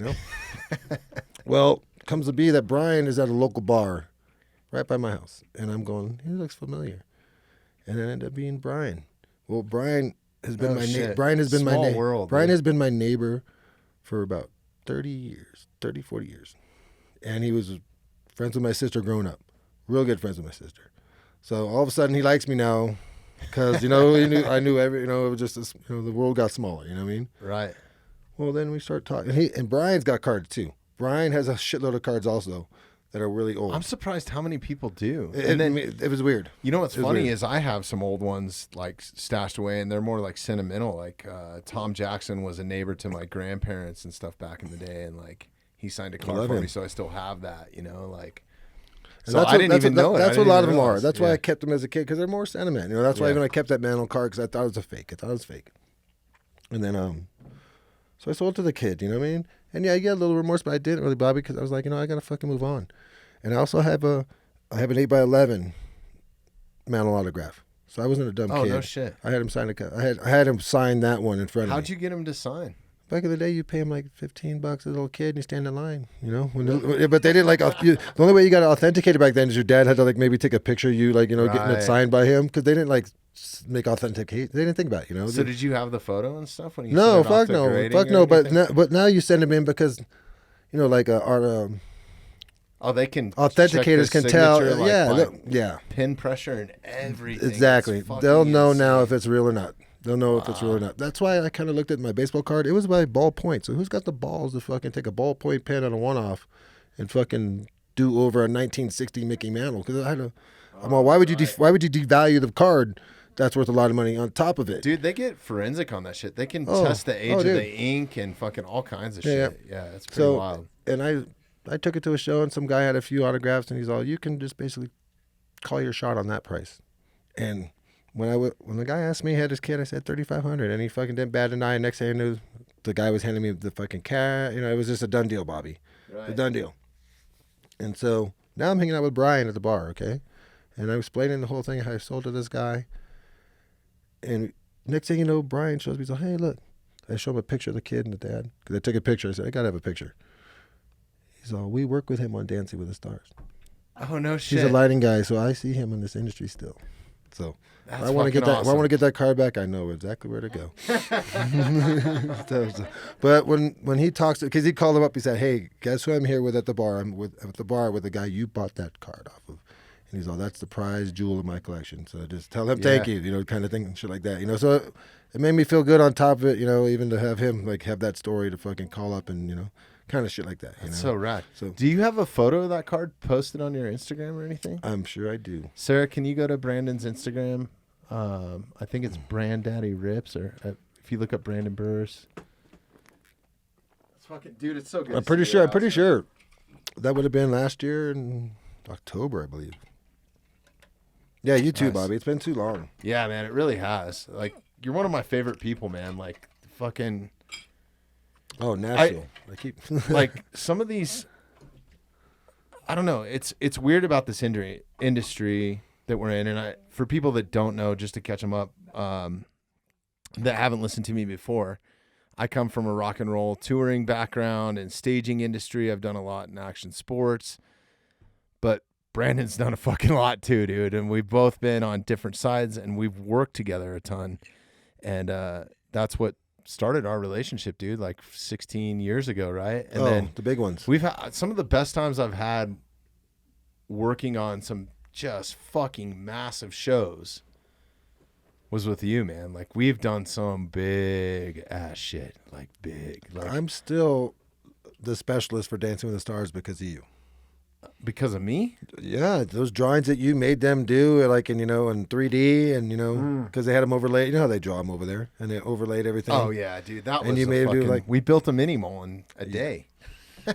Well, comes to be that Brian is at a local bar right by my house. And I'm going, he looks familiar. And it ended up being Brian. Well, Brian has been Brian has been Small world, Brian dude. has been my neighbor for about 40 years. And he was friends with my sister growing up. Real good friends with my sister. So all of a sudden he likes me now because, I knew it was just, the world got smaller, you know what I mean? Right. Well, then we start talking. And Brian's got cards too. Brian has a shitload of cards also that are really old. I'm surprised how many people do. It was weird. You know what's funny is I have some old ones like stashed away, and they're more like sentimental. Like Tom Jackson was a neighbor to my grandparents and stuff back in the day, and like he signed a card for me, so I still have that. So I didn't even know it. That's what a lot of them are. That's why I kept them as a kid because they're more sentiment. That's why even I kept that mantle card because I thought it was a fake. And then so I sold it to the kid. You know what I mean? And yeah, I get a little remorse, but I didn't really, Bobby, because I was like, I gotta fucking move on. And I also have an 8x11 mantle autograph. So I wasn't a dumb kid. Oh no shit! I had him sign I had him sign that one in front of me. How'd you get him to sign? Back in the day, you pay him like $15 as a little kid, and you stand in line, But they didn't the only way you got authenticated back then is your dad had to maybe take a picture of you, getting it signed by him, because they didn't make authenticate. They didn't think about it, So did you have the photo and stuff when you? No, fuck no. But now you send them in because, our. They can. Authenticators can tell. Yeah. Pin pressure and everything. Exactly. They'll know now if it's real or not. They'll know if it's real or not. That's why I kind of looked at my baseball card. It was by ballpoint. So who's got the balls to fucking take a ballpoint pen on a one-off and fucking do over a 1960 Mickey Mantle? Because why would you devalue the card? That's worth a lot of money on top of it. Dude, they get forensic on that shit. They can test the age of the ink and fucking all kinds of shit. Yeah, it's pretty wild. And I took it to a show, and some guy had a few autographs, and he's all, you can just basically call your shot on that price. And when the guy asked me, he had his kid, I said $3,500, and he fucking didn't bat an eye. Next thing I knew, the guy was handing me the fucking cat. It was just a done deal, Bobby. Right. A done deal. And so now I'm hanging out with Brian at the bar, okay? And I'm explaining the whole thing, how I sold to this guy. And next thing you know, Brian shows me, he's like, hey, look. I show him a picture of the kid and the dad. Because I took a picture. I said, I got to have a picture. He's all, we work with him on Dancing with the Stars. Oh, no shit. He's a lighting guy, so I see him in this industry still. So that's I want to get that. Awesome. If I want to get that card back, I know exactly where to go. But when he talks, because he called him up, he said, "Hey, guess who I'm here with at the bar? I'm at the bar with the guy you bought that card off of." And he's all, "That's the prize jewel of my collection." So just tell him thank you, kind of thing, and shit like that, So it made me feel good on top of it, even to have him have that story to fucking call up and kind of shit like that. That's so rad. So, do you have a photo of that card posted on your Instagram or anything? I'm sure I do. Sarah, can you go to Brandon's Instagram? I think it's BranDaddy Rips, or if you look up Brandon Burris. It's fucking, dude, it's so good. I'm pretty sure. That would have been last year in October, I believe. Yeah, you too, Bobby. It's been too long. Yeah, man, it really has. You're one of my favorite people, man. Fucking. Oh, Nashville. Some of these, I don't know. It's weird about this industry that we're in, and for people that don't know, just to catch them up, that haven't listened to me before, I come from a rock and roll touring background and staging industry. I've done a lot in action sports, but Brandon's done a fucking lot too, dude. And we've both been on different sides, and we've worked together a ton, and that's what started our relationship, dude, 16 years ago, right? And then the big ones. We've had some of the best times I've had working on some just fucking massive shows was with you, man. We've done some big ass shit, big. I'm still the specialist for Dancing with the Stars because of you. Because of me? Yeah, those drawings that you made them do, like in 3D, and because they had them overlaid. You know how they draw them over there, and they overlaid everything. Oh yeah, dude, that And was you made 'em do, fucking, like- we built a mini mall in a day.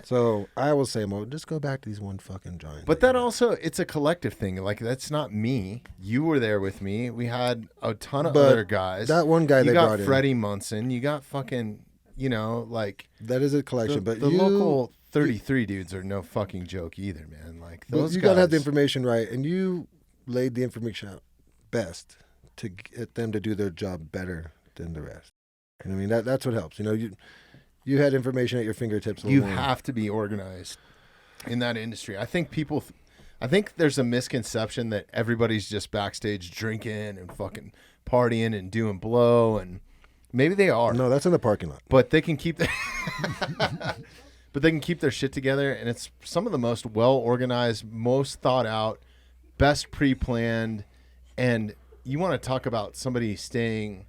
So I will say, Mo, just go back to these one fucking drawings. But that also, it's a collective thing. Like, that's not me. You were there with me. We had a ton of But other guys. that one guy you they got brought in. Freddie Munson. You got fucking, like That is a collection, but the local 33 dudes are no fucking joke either, man. Like those you guys. gotta have the information right, and you laid the information out best to get them to do their job better than the rest. And I mean that's what helps. You had information at your fingertips. You have to be organized in that industry. I think I think there's a misconception that everybody's just backstage drinking and fucking partying and doing blow, and maybe they are. No, that's in the parking lot. But they can keep their but they can keep their shit together, and it's some of the most well organized, most thought out, best pre-planned. And you want to talk about somebody staying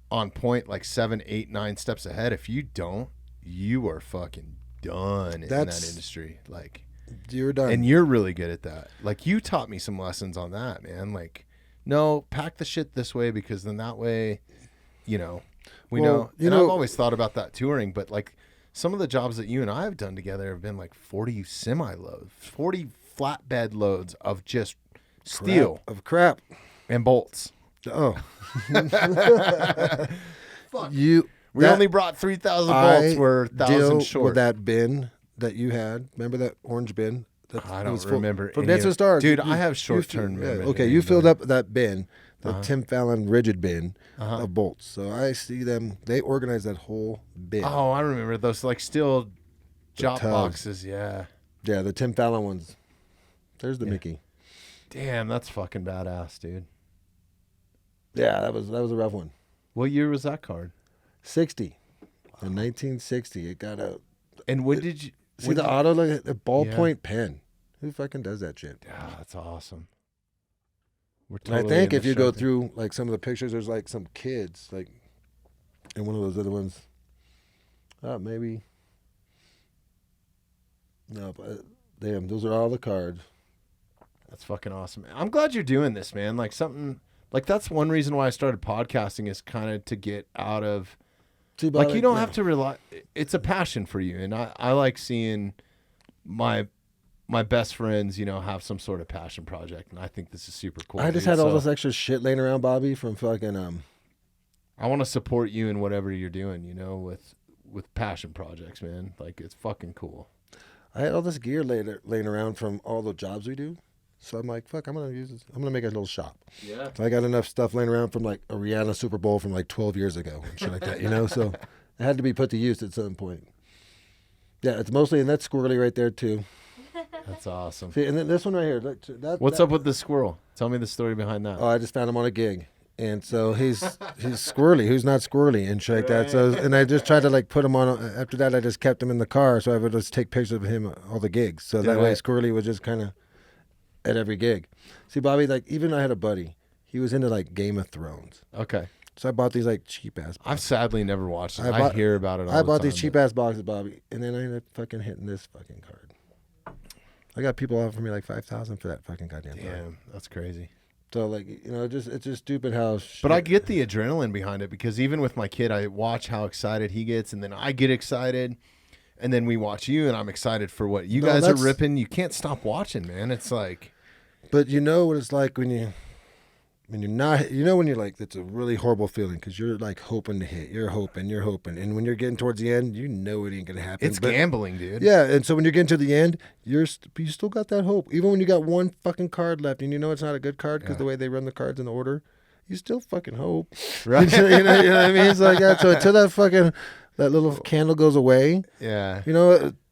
on point like 7, 8, 9 steps ahead. If you don't, you are fucking done in that industry. Like, you're done. and you're really good at that. Like, you taught me some lessons on that, man. Like, no, pack the shit this way, because then that way, we know. And I've always thought about that touring, but like some of the jobs that you and I have done together have been like 40 semi-loads, 40 flatbed loads of just steel crap and bolts. Oh, Fuck. We only brought 3,000 bolts. We're 1,000 short. With that bin that you had. Remember that orange bin? I don't remember. From Dance with Stars. Dude, I have short-term memory. Okay, you filled up that bin, the Tim Fallon rigid bin of bolts. So I see them. They organize that whole bin. Oh, I remember those like steel job tubs. boxes. Yeah. Yeah, the Tim Fallon ones. There's the Mickey. Damn, that's fucking badass, dude. Yeah, that was a rough one. What year was that card? 60. In 1960, it got out. And when did you See the auto, like a ballpoint pen. Who fucking does that shit? Yeah, that's awesome. We're And I totally think in if the you go shop. through like some of the pictures, there's like some kids like in one of those other ones. Maybe. No, but damn, those are all the cards. That's fucking awesome. I'm glad you're doing this, man. Like something like that's one reason why I started podcasting, is kind of to get out of See, like you don't have to rely. It's a passion for you, and I like seeing my best friends, have some sort of passion project, and I think this is super cool. I just had all this extra shit laying around, Bobby, from fucking I want to support you in whatever you're doing, with passion projects, man. Like it's fucking cool. I had all this gear laying around from all the jobs we do. So I'm like, fuck, I'm going to use this. I'm going to make a little shop. Yeah. So I got enough stuff laying around from like a Rihanna Super Bowl from like 12 years ago and shit like that, So it had to be put to use at some point. Yeah, it's mostly, and that's squirrely right there too. That's awesome. See, and then this one right here. Look, What's up with the squirrel? Tell me the story behind that. Oh, I just found him on a gig. And so he's squirrely. Who's not squirrely and shit like that. So, and I just tried to like put him on. After that, I just kept him in the car. So I would just take pictures of him at all the gigs. So that way squirrely was just kind of at every gig. See, Bobby, like even I had a buddy. He was into like Game of Thrones. Okay. So I bought these like cheap ass boxes. I've sadly never watched it. I hear about it all I the bought time, these cheap ass boxes, Bobby. And then I ended up fucking hitting this fucking card. I got people offering me like $5,000 for that fucking goddamn card. Damn, that's crazy. So like, it's just stupid how But I get the adrenaline behind it, because even with my kid, I watch how excited he gets, and then I get excited, and then we watch you, and I'm excited for what you guys are ripping. You can't stop watching, man. It's like... But you know what it's like when you're not, when you're like, it's a really horrible feeling, because you're like hoping to hit. You're hoping. And when you're getting towards the end, it ain't going to happen. It's gambling, dude. Yeah, and so when you're getting to the end, you still got that hope. Even when you got one fucking card left, and it's not a good card because the way they run the cards in the order, you still fucking hope. Right. you know what I mean? It's like that. So until that little candle goes away,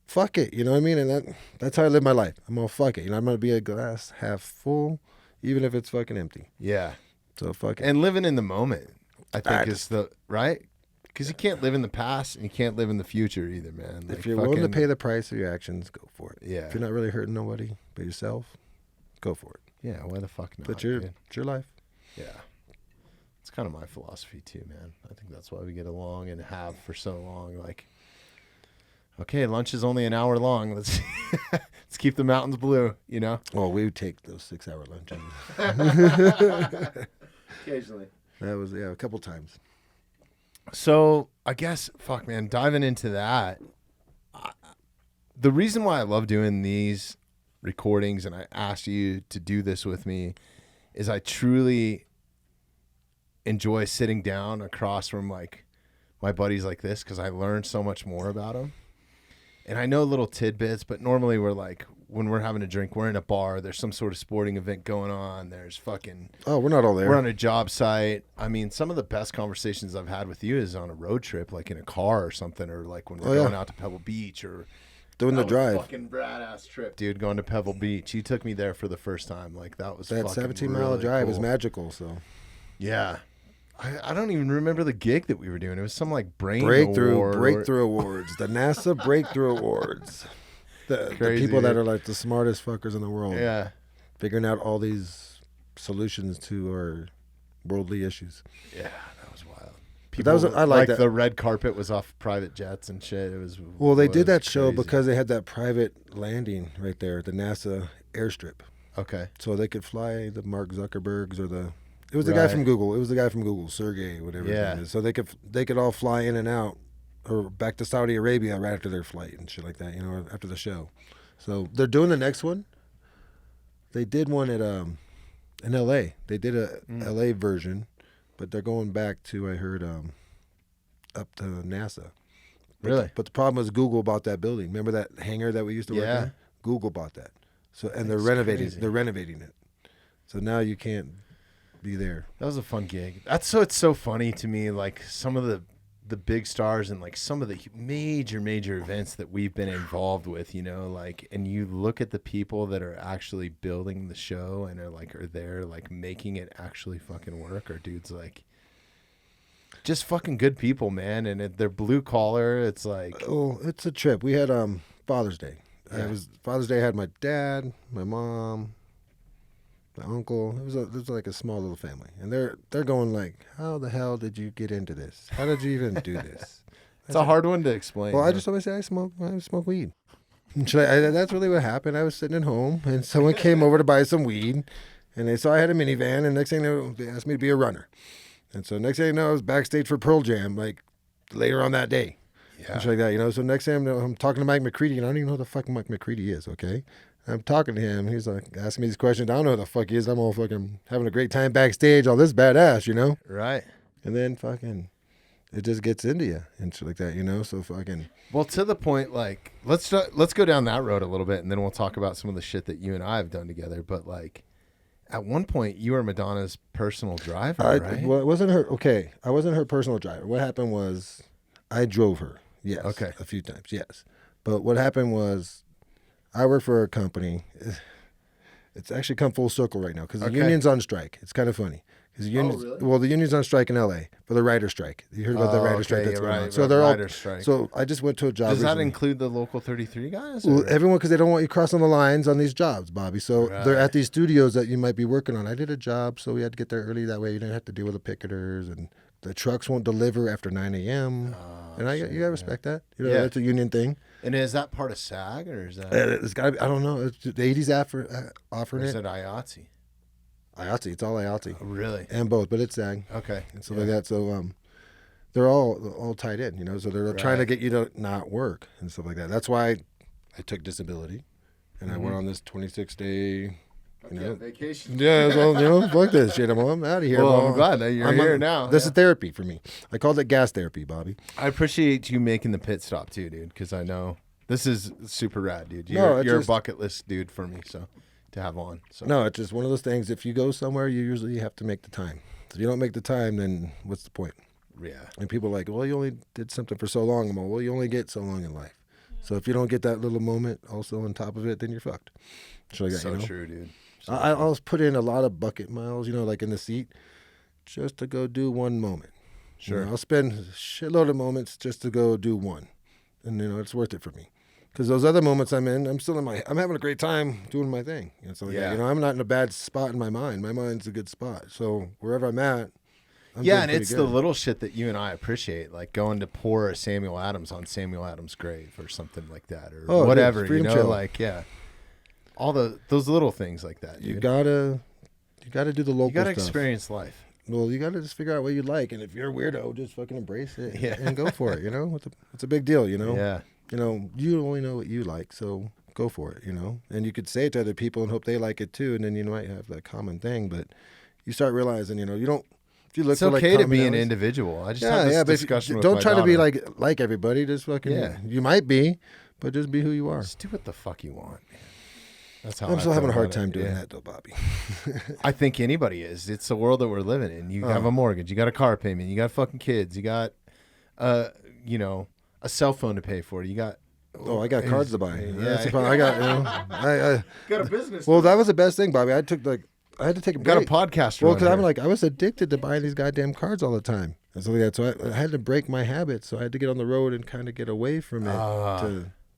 fuck it. You know what I mean? And that's how I live my life. I'm gonna fuck it. I'm gonna be a glass half full, even if it's fucking empty. Yeah. So fuck it. And living in the moment, I think, is the right. Because you can't live in the past and you can't live in the future either, man. If you're willing to pay the price of your actions, go for it. Yeah. If you're not really hurting nobody but yourself, go for it. Yeah. Why the fuck not? But it's your life. Yeah. It's kind of my philosophy too, man. I think that's why we get along and have for so long. Like, okay, lunch is only an hour long. Let's let's keep the mountains blue, you know? Oh, we would take those 6-hour lunches. Occasionally. That was, a couple times. So I guess, fuck, man, diving into that, the reason why I love doing these recordings and I asked you to do this with me is I truly enjoy sitting down across from like my buddies like this because I learn so much more about them. And I know little tidbits, but normally we're like, when we're having a drink, we're in a bar, there's some sort of sporting event going on, there's fucking... Oh, we're not all there. We're on a job site. I mean, some of the best conversations I've had with you is on a road trip, like in a car or something, or like when we're going out to Pebble Beach or... Doing the drive. Fucking badass trip, dude, going to Pebble Beach. You took me there for the first time. Like, that was that 17-mile really drive cool. was magical, so... Yeah. I don't even remember the gig that we were doing. It was some like Breakthrough Awards. The NASA Breakthrough Awards. The people that are like the smartest fuckers in the world. Yeah. Figuring out all these solutions to our worldly issues. Yeah, that was wild. I like that. The red carpet was off private jets and shit. It was... Well, they did that show because they had that private landing right there at the NASA airstrip. Okay. So they could fly the Mark Zuckerbergs or the... It was the guy from Google. It was the guy from Google, Sergey, whatever his name is. So they could all fly in and out or back to Saudi Arabia right after their flight and shit like that, you know, after the show. So they're doing the next one. They did one at in L.A. They did a L.A. version, but they're going back to, I heard, up to NASA. Really? But the problem was Google bought that building. Remember that hangar that we used to work in? Google bought that. So and they're renovating. Crazy. They're renovating it. So now you can't be there. That was a fun gig. It's so funny to me, like some of the big stars and like some of the major events that we've been involved with, you know, like, and you look at the people that are actually building the show and are there like making it actually fucking work, or dudes like just fucking good people, man, and they're blue collar. It's like, oh, it's a trip. We had Father's Day. Yeah. Father's Day. I had my dad, my mom, my uncle. It was like a small little family, and they're going like, how the hell did you get into this? How did you even do this? It's a hard one to explain. Well, I just always say I smoke weed. That's really what happened. I was sitting at home, and someone came over to buy some weed, and they saw I had a minivan, and next thing they know, they asked me to be a runner. And so next thing you know, I was backstage for Pearl Jam, like later on that day. Yeah. And shit like that, you know. So next thing I'm talking to Mike McCready, and I don't even know who the fuck Mike McCready is, okay? I'm talking to him. He's like asking me these questions. I don't know who the fuck he is. I'm all fucking having a great time backstage, all this badass, you know? Right. And then fucking it just gets into you and shit like that, you know? So fucking... Well, to the point, like, let's go down that road a little bit, and then we'll talk about some of the shit that you and I have done together. But, like, at one point, you were Madonna's personal driver, right? Well, it wasn't her. Okay, I wasn't her personal driver. What happened was I drove her, yes. Okay. A few times, yes. But what happened was I work for a company. It's actually come full circle right now because the union's on strike. It's kind of funny. Because really? Well, the union's on strike in L.A. for the writer strike. You heard about the writer strike that's going on. So they're all strike. So I just went to a job. Does recently. that include the local 33 guys? Well, everyone, because they don't want you crossing the lines on these jobs, Bobby. So they're at these studios that you might be working on. I did a job, so we had to get there early. That way you didn't have to deal with the picketers, and the trucks won't deliver after 9 a.m. And you gotta respect that. You know, that's a union thing. And is that part of SAG, or is that? It's got to be. I don't know. It's the 80s offering it. Is it IATSE? IATSE. It's all IATSE. Oh, really? And both, but it's SAG. Okay. And stuff like that. So they're all tied in, you know. So they're trying to get you to not work and stuff like that. That's why I took disability, and I went on this 26-day. Vacation. Yeah, well, you know, fuck this shit. I'm out of here. Well, I'm glad that you're here now. This is therapy for me. I called it gas therapy, Bobby. I appreciate you making the pit stop too, dude, because I know this is super rad, dude. You're a bucket list dude for me, so to have on. So. No, it's just one of those things. If you go somewhere, you usually have to make the time. If you don't make the time, then what's the point? Yeah. And people are like, well, you only did something for so long. I'm like, well, you only get so long in life. So if you don't get that little moment also on top of it, then you're fucked. So true, dude. I always put in a lot of bucket miles, you know, like in the seat, just to go do one moment. Sure. You know, I'll spend a shitload of moments just to go do one. And, you know, it's worth it for me. Because those other moments I'm still I'm having a great time doing my thing. You know, I'm not in a bad spot in my mind. My mind's a good spot. So wherever I'm at. Yeah, and it's the little shit that you and I appreciate, like going to pour a Samuel Adams on Samuel Adams' grave or something like that, or whatever. You know, chill. like all those little things like that. Dude. You gotta do the local. You gotta stuff. experience life. Well, you gotta just figure out what you like, and if you're a weirdo, just fucking embrace it and go for it. You know, it's a big deal. You know, Yeah. You know, you only know what you like, so go for it. You know, and you could say it to other people and hope they like it too, and then you might have that common thing. But you start realizing, you know, you don't. If you look It's for okay like to be an individual. I just had this discussion with don't my try to be daughter. like everybody. Just fucking. You might be, but just be who you are. Just do what the fuck you want, man. That's how I'm still I having a feel hard about time it. doing that though, Bobby. I think anybody is. It's the world that we're living in. You have a mortgage. You got a car payment. You got fucking kids. You got, you know, a cell phone to pay for. You got. Oh, I got cards to buy. Yeah. That's the problem. I got. You know, I got a business. Well, that was the best thing, Bobby. I had to take a break. Got a podcast. Well, because I was addicted to buying these goddamn cards all the time. And so I had to break my habit. So I had to get on the road and kind of get away from it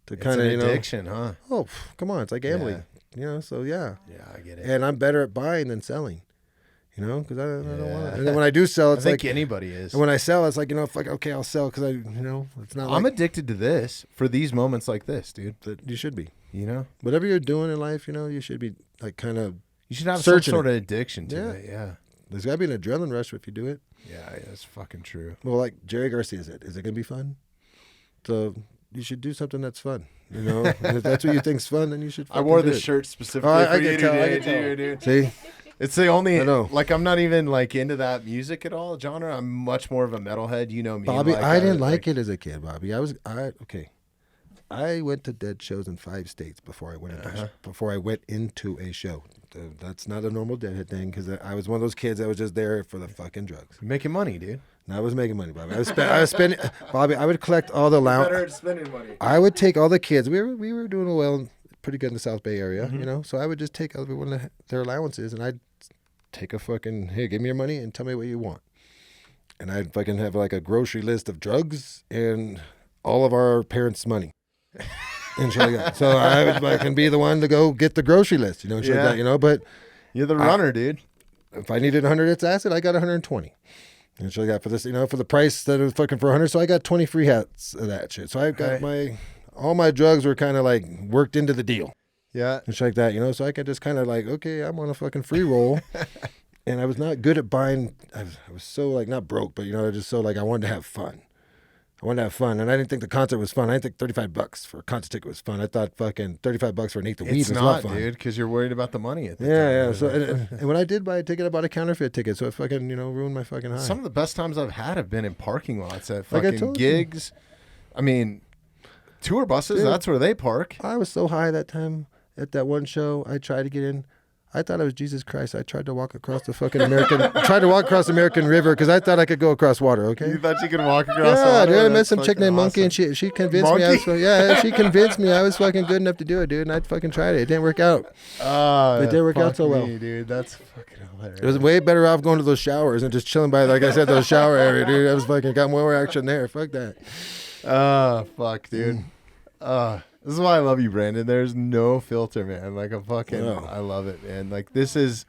to kind of, you know. Addiction, huh? Oh, come on. It's like gambling. You know, so yeah. Yeah, I get it. And I'm better at buying than selling. You know, because I don't want to. And then when I do sell, it's I think like anybody is. And when I sell, it's like, you know, fuck, okay, I'll sell because it's not. I'm like, addicted to this for these moments like this, dude. that you should be. You know, Whatever you're doing in life, you know, you should be like kind of. you should have Searching some sort of addiction to it. Yeah. There's got to be an adrenaline rush if you do it. Yeah, that's fucking true. Well, like Jerry Garcia said, is it going to be fun? So you should do something that's fun. You know, and if that's what you think's fun, then you should. I wore do the it. shirt specifically I for can you tell, I today, can tell. dude. See, It's the only. I know. Like, I'm not even like into that music at all genre. I'm much more of a metalhead. You know me, Bobby. like, I didn't like it as a kid, Bobby. I went to dead shows in 5 states before I went into a show. That's not a normal deadhead thing because I was one of those kids that was just there for the fucking drugs. You're making money, dude. And I was making money, Bobby. I was spending, Bobby. I would collect all the allowance. Better at spending money. I would take all the kids. We were doing well, pretty good in the South Bay area, Mm-hmm. you know. So I would just take everyone their allowances, and I'd take a fucking hey, give me your money and tell me what you want. And I'd fucking have like a grocery list of drugs and all of our parents' money. And shit like that. So I would fucking be the one to go get the grocery list, you know, shit like that, you know. But You're the runner, dude. if I needed 100 hits acid, I got 120. And shit like that for this, you know, for the price that it was fucking for 100. So I got 20 free hats of that shit. So I got all my drugs were kind of like worked into the deal. Yeah. And shit like that, you know. So I could just kind of like, okay, I'm on a fucking free roll. And I was not good at buying. I was so like not broke, but you know, just so like I wanted to have fun. And I didn't think the concert was fun. I didn't think $35 for a concert ticket was fun. I thought fucking $35 for an eighth of weed It's was not, not fun. dude, because you're worried about the money at the Yeah. time. So and when I did buy a ticket, I bought a counterfeit ticket, so it fucking ruined my fucking high. Some of the best times I've had have been in parking lots at Like I fucking told you. gigs. I mean, tour buses, Dude. that's where they park. I was so high that time at that one show. I tried to get in. I thought I was Jesus Christ. I tried to walk across the fucking American River because I thought I could go across water. Okay. You thought you could walk across the Yeah, water? dude. I met That's some chick fucking named Monkey, and awesome. she convinced me. She convinced me I was fucking good enough to do it, dude. And I fucking tried it. It didn't work out. It didn't work out so well. Dude. That's fucking hilarious. It was way better off going to those showers and just chilling by, like I said, those shower area, dude. I was fucking got more action there. Fuck that. Fuck, dude. This is why I love you, Brandon. There's no filter, man. Like I love it, man. Like this is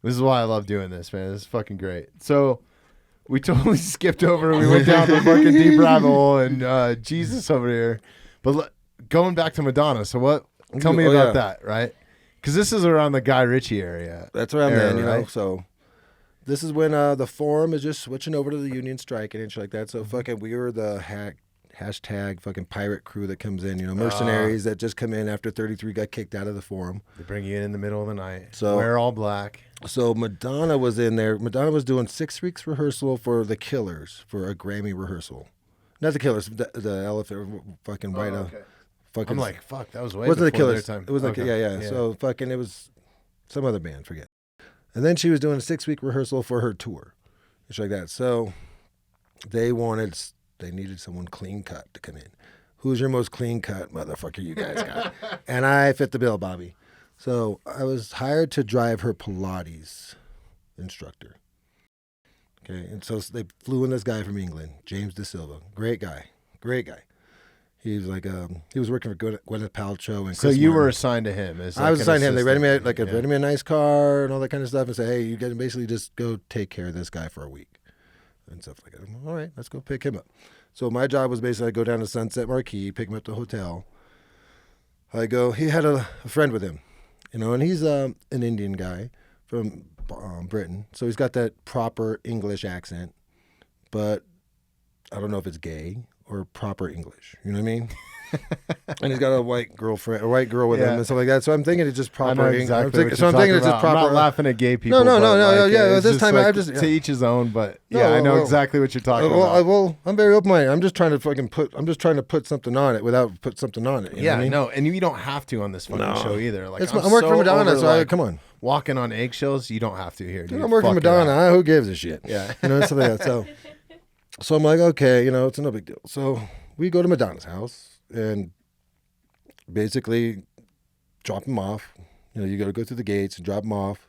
why I love doing this, man. This is fucking great. So we totally skipped over. We went down the fucking deep rabbit hole and Jesus over here. But going back to Madonna. So what? Tell me about that, right? Because this is around the Guy Ritchie area. That's where I'm at, you know. Right? So this is when the forum is just switching over to the union strike and shit like that. So fucking we were the hashtag fucking pirate crew that comes in, you know, mercenaries that just come in after 33 got kicked out of the forum. They bring you in the middle of the night. So wear all black. So Madonna was in there. Madonna was doing 6 weeks rehearsal for the Killers for a Grammy rehearsal. Not the Killers, the elephant fucking white. Okay. Fucking. I'm like, fuck, that was way Wasn't the before Killers? their time. It was like yeah. So fucking it was some other band, forget. And then she was doing a 6-week rehearsal for her tour, and shit like that. So they needed someone clean cut to come in. Who's your most clean cut motherfucker you guys got? And I fit the bill, Bobby. So I was hired to drive her Pilates instructor. Okay, and so they flew in this guy from England, James De Silva. Great guy. He was like he was working for Gwyneth Paltrow and So Chris you Martin. were assigned to him. As like I was assigned to him. They rented me assistant. rented me a nice car and all that kind of stuff, and say, hey, you can basically just go take care of this guy for a week and stuff like that. I'm like, all right, let's go pick him up. So my job was basically I'd go down to Sunset Marquee, pick him up at the hotel. He had a friend with him, and he's an Indian guy from Britain, so he's got that proper English accent, but I don't know if it's gay or proper English. You know what I mean? And he's got a white girl with him and stuff like that. So I'm thinking it's just proper English. Exactly So I'm thinking it's just proper. I'm not laughing at gay people. No. Like, Yeah. This time like I just to each his own. But I know exactly what you're talking about. I'm very open-minded. I'm just trying to put something on it without put something on it. You know what I mean? No, and you don't have to on this fucking show either. Like I'm working for Madonna, so come on. Walking on eggshells, you don't have to here. Dude. I'm working for Madonna. Who gives a shit? Yeah, something like that. So I'm like, okay, it's no big deal. So we go to Madonna's house and basically drop him off. You got to go through the gates and drop him off,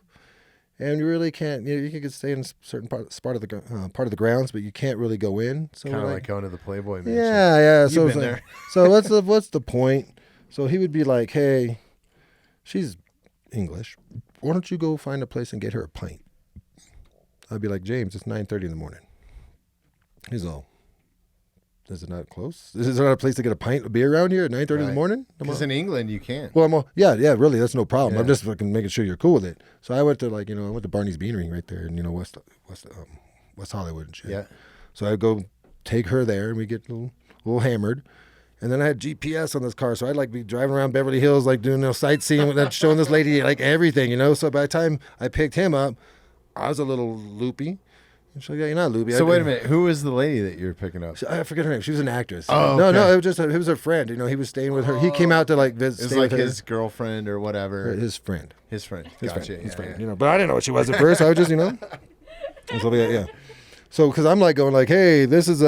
and you really can't. You can stay in a certain part of the grounds, but you can't really go in. So kind of like going to the Playboy Mansion. Yeah. You've been there. So what's the point? So he would be like, hey, she's English. Why don't you go find a place and get her a pint? I'd be like, James, it's 9:30 in the morning. He's all, is it not close? Is there not a place to get a pint of beer around here at 9:30 in the morning? Because in England you can. Well, I'm all, yeah, really, that's no problem. I'm just fucking making sure you're cool with it. So I went to I went to Barney's Beanery right there in West Hollywood and shit. Yeah. So I go take her there and we get a little hammered. And then I had GPS on this car, so I'd be driving around Beverly Hills, doing sightseeing, showing this lady everything, So by the time I picked him up, I was a little loopy. She's like, yeah, you're not loopy. So wait a minute, who was the lady that you were picking up? I forget her name. She was an actress. Oh, no, okay. it was a friend. He was staying with her. He came out to visit. It was his girlfriend or whatever. His friend. His friend. His Gotcha. friend. But I didn't know what she was at first. I was just, yeah. So because I'm going hey, this is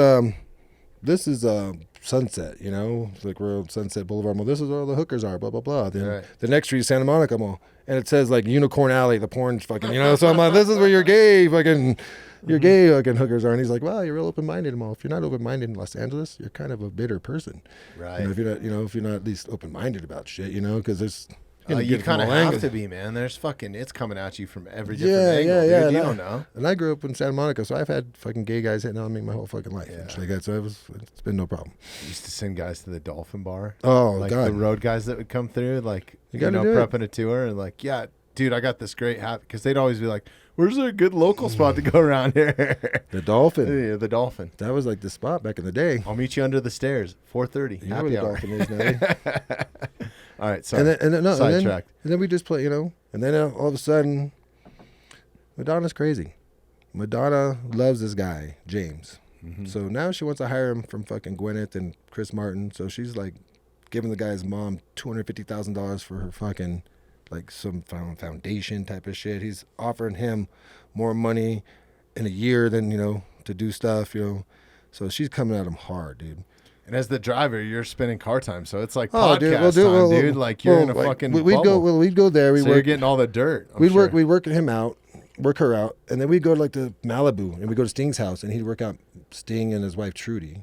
Sunset, It's we're on Sunset Boulevard Mall. This is where all the hookers are, blah, blah, blah. Then the next street is Santa Monica Mall. And it says Unicorn Alley, the porn fucking, So I'm like, this is where your gay fucking hookers are. And he's like, well, you're real open-minded, Mall. If you're not open-minded in Los Angeles, you're kind of a bitter person. Right. If you're not at least open-minded about shit, because there's... you kind of have to be, man. There's it's coming at you from every different angle, dude. You don't know. And I grew up in Santa Monica, so I've had fucking gay guys hitting on me my whole fucking life. And shit like that. So it's been no problem. I used to send guys to the Dolphin Bar. Oh, God. The road guys that would come through, prepping a tour and yeah, dude, I got this great hat, because they'd always be like, where's a good local spot to go around here? The Dolphin. Yeah, the Dolphin. That was the spot back in the day. I'll meet you under the stairs, 4:30. You know where the Dolphin is now. All right, sorry. Sidetracked. And then we just play, and then all of a sudden, Madonna's crazy. Madonna loves this guy, James. Mm-hmm. So now she wants to hire him from fucking Gwyneth and Chris Martin. So she's giving the guy's mom $250,000 for her fucking some foundation type of shit. He's offering him more money in a year than to do stuff. So she's coming at him hard, dude. And as the driver, you're spending car time, so it's like podcast time, dude. You're in a fucking bubble. We'd go there. You're getting all the dirt. We'd work her out, and then we'd go to Malibu, and we'd go to Sting's house, and he'd work out Sting and his wife Trudy.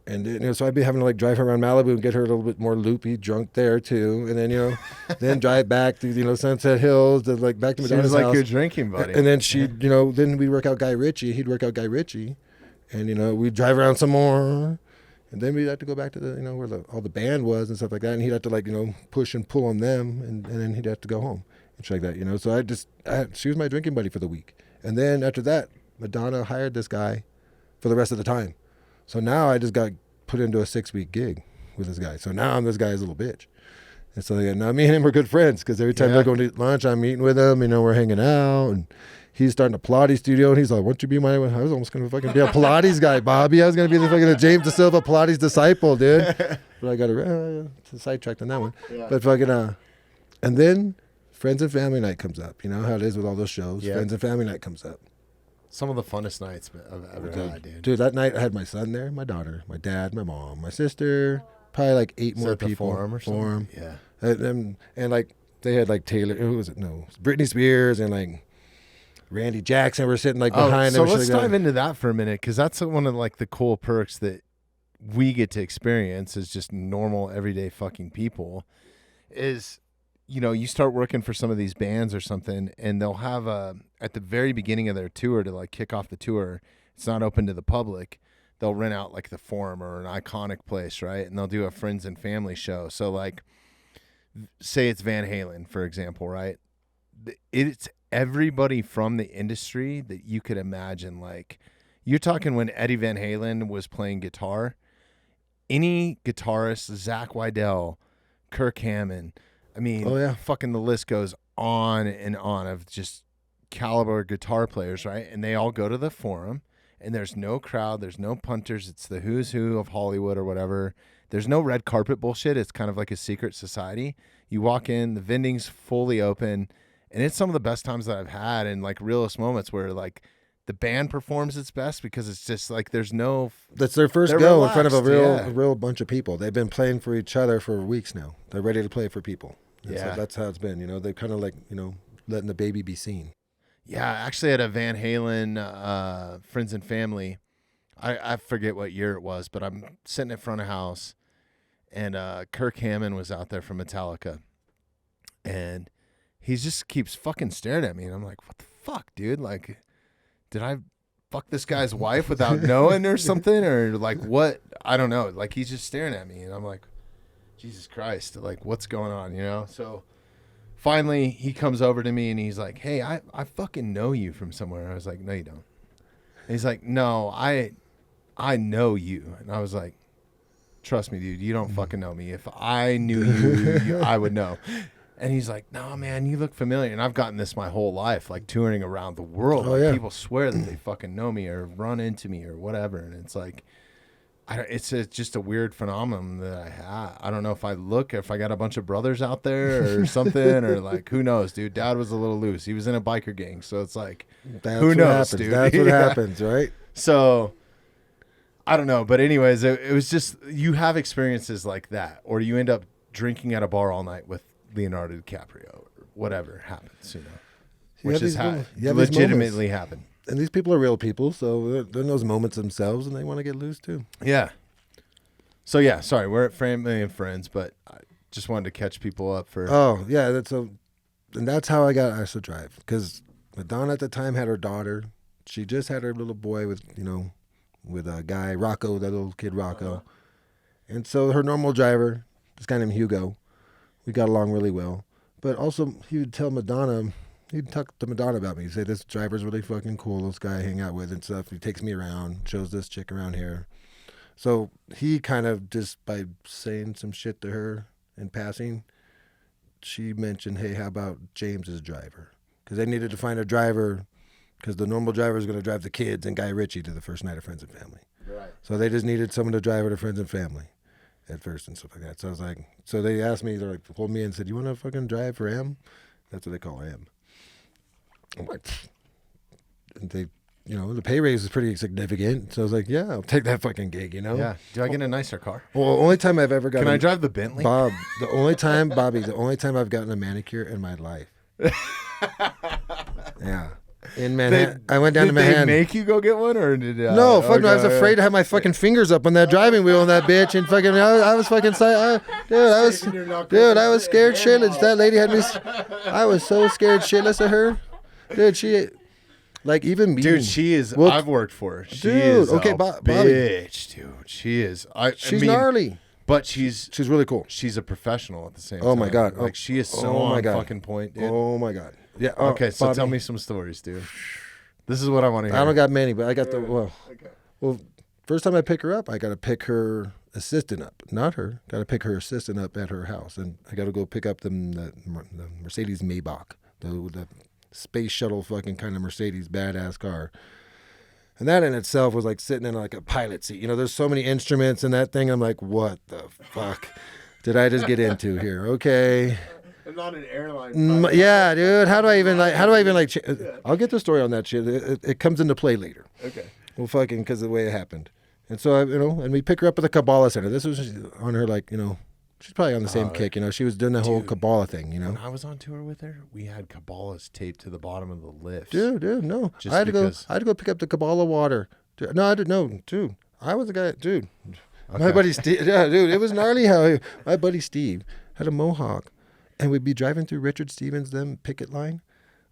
And so I'd be having to drive her around Malibu and get her a little bit more loopy, drunk there too, and then then drive back to Sunset Hills to back to Madonna's house. Your drinking buddy. And then then we'd work out Guy Ritchie. He'd work out Guy Ritchie, and we'd drive around some more. And then we'd have to go back to the, where all the band was and stuff like that. And he'd have to push and pull on them. And then he'd have to go home and shit like that, So she was my drinking buddy for the week. And then after that, Madonna hired this guy for the rest of the time. So now I just got put into a 6-week gig with this guy. So now I'm this guy's little bitch. And so now me and him are good friends, because every time they're going to eat lunch, I'm eating with him. We're hanging out. And he's starting a Pilates studio, and he's like, "Won't you be my?" I was almost gonna fucking be a Pilates guy, Bobby. I was gonna be the fucking James DeSilva Pilates disciple, dude. But I got sidetracked on that one. Yeah. But fucking and then Friends and Family Night comes up. You know how it is with all those shows. Yeah. Friends and Family Night comes up. Some of the funnest nights I've ever had, dude. Dude, that night I had my son there, my daughter, my dad, my mom, my sister, probably 8 more people. Forum or something? Forum. Yeah. And they had Taylor. Who was it? No, Britney Spears and Randy Jackson were sitting behind them. So let's dive into that for a minute, because that's one of the cool perks that we get to experience as just normal, everyday fucking people is, you know, you start working for some of these bands or something, and they'll have at the very beginning of their tour to like kick off the tour, it's not open to the public. They'll rent out like the Forum or an iconic place, right? And they'll do a friends and family show. So like, say it's Van Halen, for example, right? It's everybody from the industry that you could imagine. Like, you're talking when Eddie Van Halen was playing guitar, any guitarist, Zach Wydell, Kirk Hammond, I mean, fucking the list goes on and on of just caliber guitar players, right? And they all go to the Forum, and there's no crowd, there's no punters, it's the who's who of Hollywood or whatever. There's no red carpet bullshit. It's kind of like a secret society. You walk in, the vending's fully open, and it's some of the best times that I've had, and like realest moments where like the band performs its best because it's just like there's no. That's their first go in front of a real bunch of people. They've been playing for each other for weeks now. They're ready to play for people. And so that's how it's been. You know, they're kind of like, you know, letting the baby be seen. Yeah, actually at a Van Halen friends and family, I forget what year it was, but I'm sitting in front of house, and Kirk Hammond was out there from Metallica, and he just keeps fucking staring at me, and I'm like, what the fuck, dude? Like, did I fuck this guy's wife without knowing or something? Or like what? I don't know. Like, he's just staring at me, and I'm like, Jesus Christ, like, what's going on, you know? So finally he comes over to me and he's like, hey, I fucking know you from somewhere. I was like, no, you don't. And he's like, no, I know you. And I was like, trust me, dude, you don't fucking know me. If I knew you, I would know. And he's like, no, man, you look familiar. And I've gotten this my whole life, like touring around the world. People swear that they fucking know me or run into me or whatever. And it's like, it's just a weird phenomenon that I have. I don't know if I got a bunch of brothers out there or something, or like, who knows, dude. Dad was a little loose. He was in a biker gang. So it's like, who knows, dude? That's what happens, right? So I don't know. But anyways, it was just, you have experiences like that, or you end up drinking at a bar all night with Leonardo DiCaprio or whatever happens, you know, which is legitimately happened. And these people are real people, so they're in those moments themselves, and they want to get loose too. Yeah. So yeah, sorry, we're at Family and Friends, but I just wanted to catch people up for. Oh yeah, that's how I got IATSE Drive, because Madonna at the time had her daughter. She just had her little boy with a guy, Rocco, that little kid Rocco, and so her normal driver, this guy named Hugo, we got along really well. But also he would tell Madonna. He'd talk to Madonna about me. He'd say, this driver's really fucking cool. This guy I hang out with and stuff. He takes me around, shows this chick around here. So he kind of, just by saying some shit to her in passing, she mentioned, hey, how about James's driver? Because they needed to find a driver, because the normal driver is going to drive the kids and Guy Ritchie to the first night of Friends and Family. Right. So they just needed someone to drive her to Friends and Family at first and stuff like that. So I was like, so they asked me, they're like, pulled me in and said, you want to fucking drive for M? That's what they call M. I'm like, and they, the pay raise is pretty significant. So I was like, yeah, I'll take that fucking gig, Yeah. Do I get a nicer car? Well, only time I've ever gotten. Can I drive the Bentley? Bobby, the only time I've gotten a manicure in my life. Yeah. In Manhattan. I went down to Manhattan. Did they make you go get one, or did no, fuck no. I was afraid to have my fucking fingers up on that driving wheel on that bitch, and fucking I was fucking I was scared shitless. That lady had me. I was so scared shitless of her. Dude, she, like, even me. Dude, she is. Well, I've worked for her. She is a bitch, dude. She is. She's gnarly, but she's really cool. She's a professional at the same time. Oh my god, like she is so on fucking point, dude. Oh my god. Yeah. Okay, so Bobby, tell me some stories, dude. This is what I want to hear. I don't got many, but I got well, first time I pick her up, I got to pick her assistant up, not her. Got to pick her assistant up at her house, and I got to go pick up the Mercedes Maybach, the space shuttle fucking kind of Mercedes badass car. And that in itself was like sitting in like a pilot seat. There's so many instruments in that thing. I'm like, what the fuck did I just get into here? Okay. I'm not an airline. Yeah, dude. How do I even I'll get the story on that shit. It comes into play later. Okay. Well, fucking, because of the way it happened. And so, and we pick her up at the Kabbalah Center. This was on her, like, she's probably on the same kick, She was doing the whole Kabbalah thing, When I was on tour with her, we had Kabbalahs taped to the bottom of the lifts. Dude, no. I had to go pick up the Kabbalah water. No, I didn't know, dude. I was the guy, dude. My buddy Steve, yeah, dude, it was gnarly how my buddy Steve had a mohawk, and we'd be driving through Richard Stevens' them picket line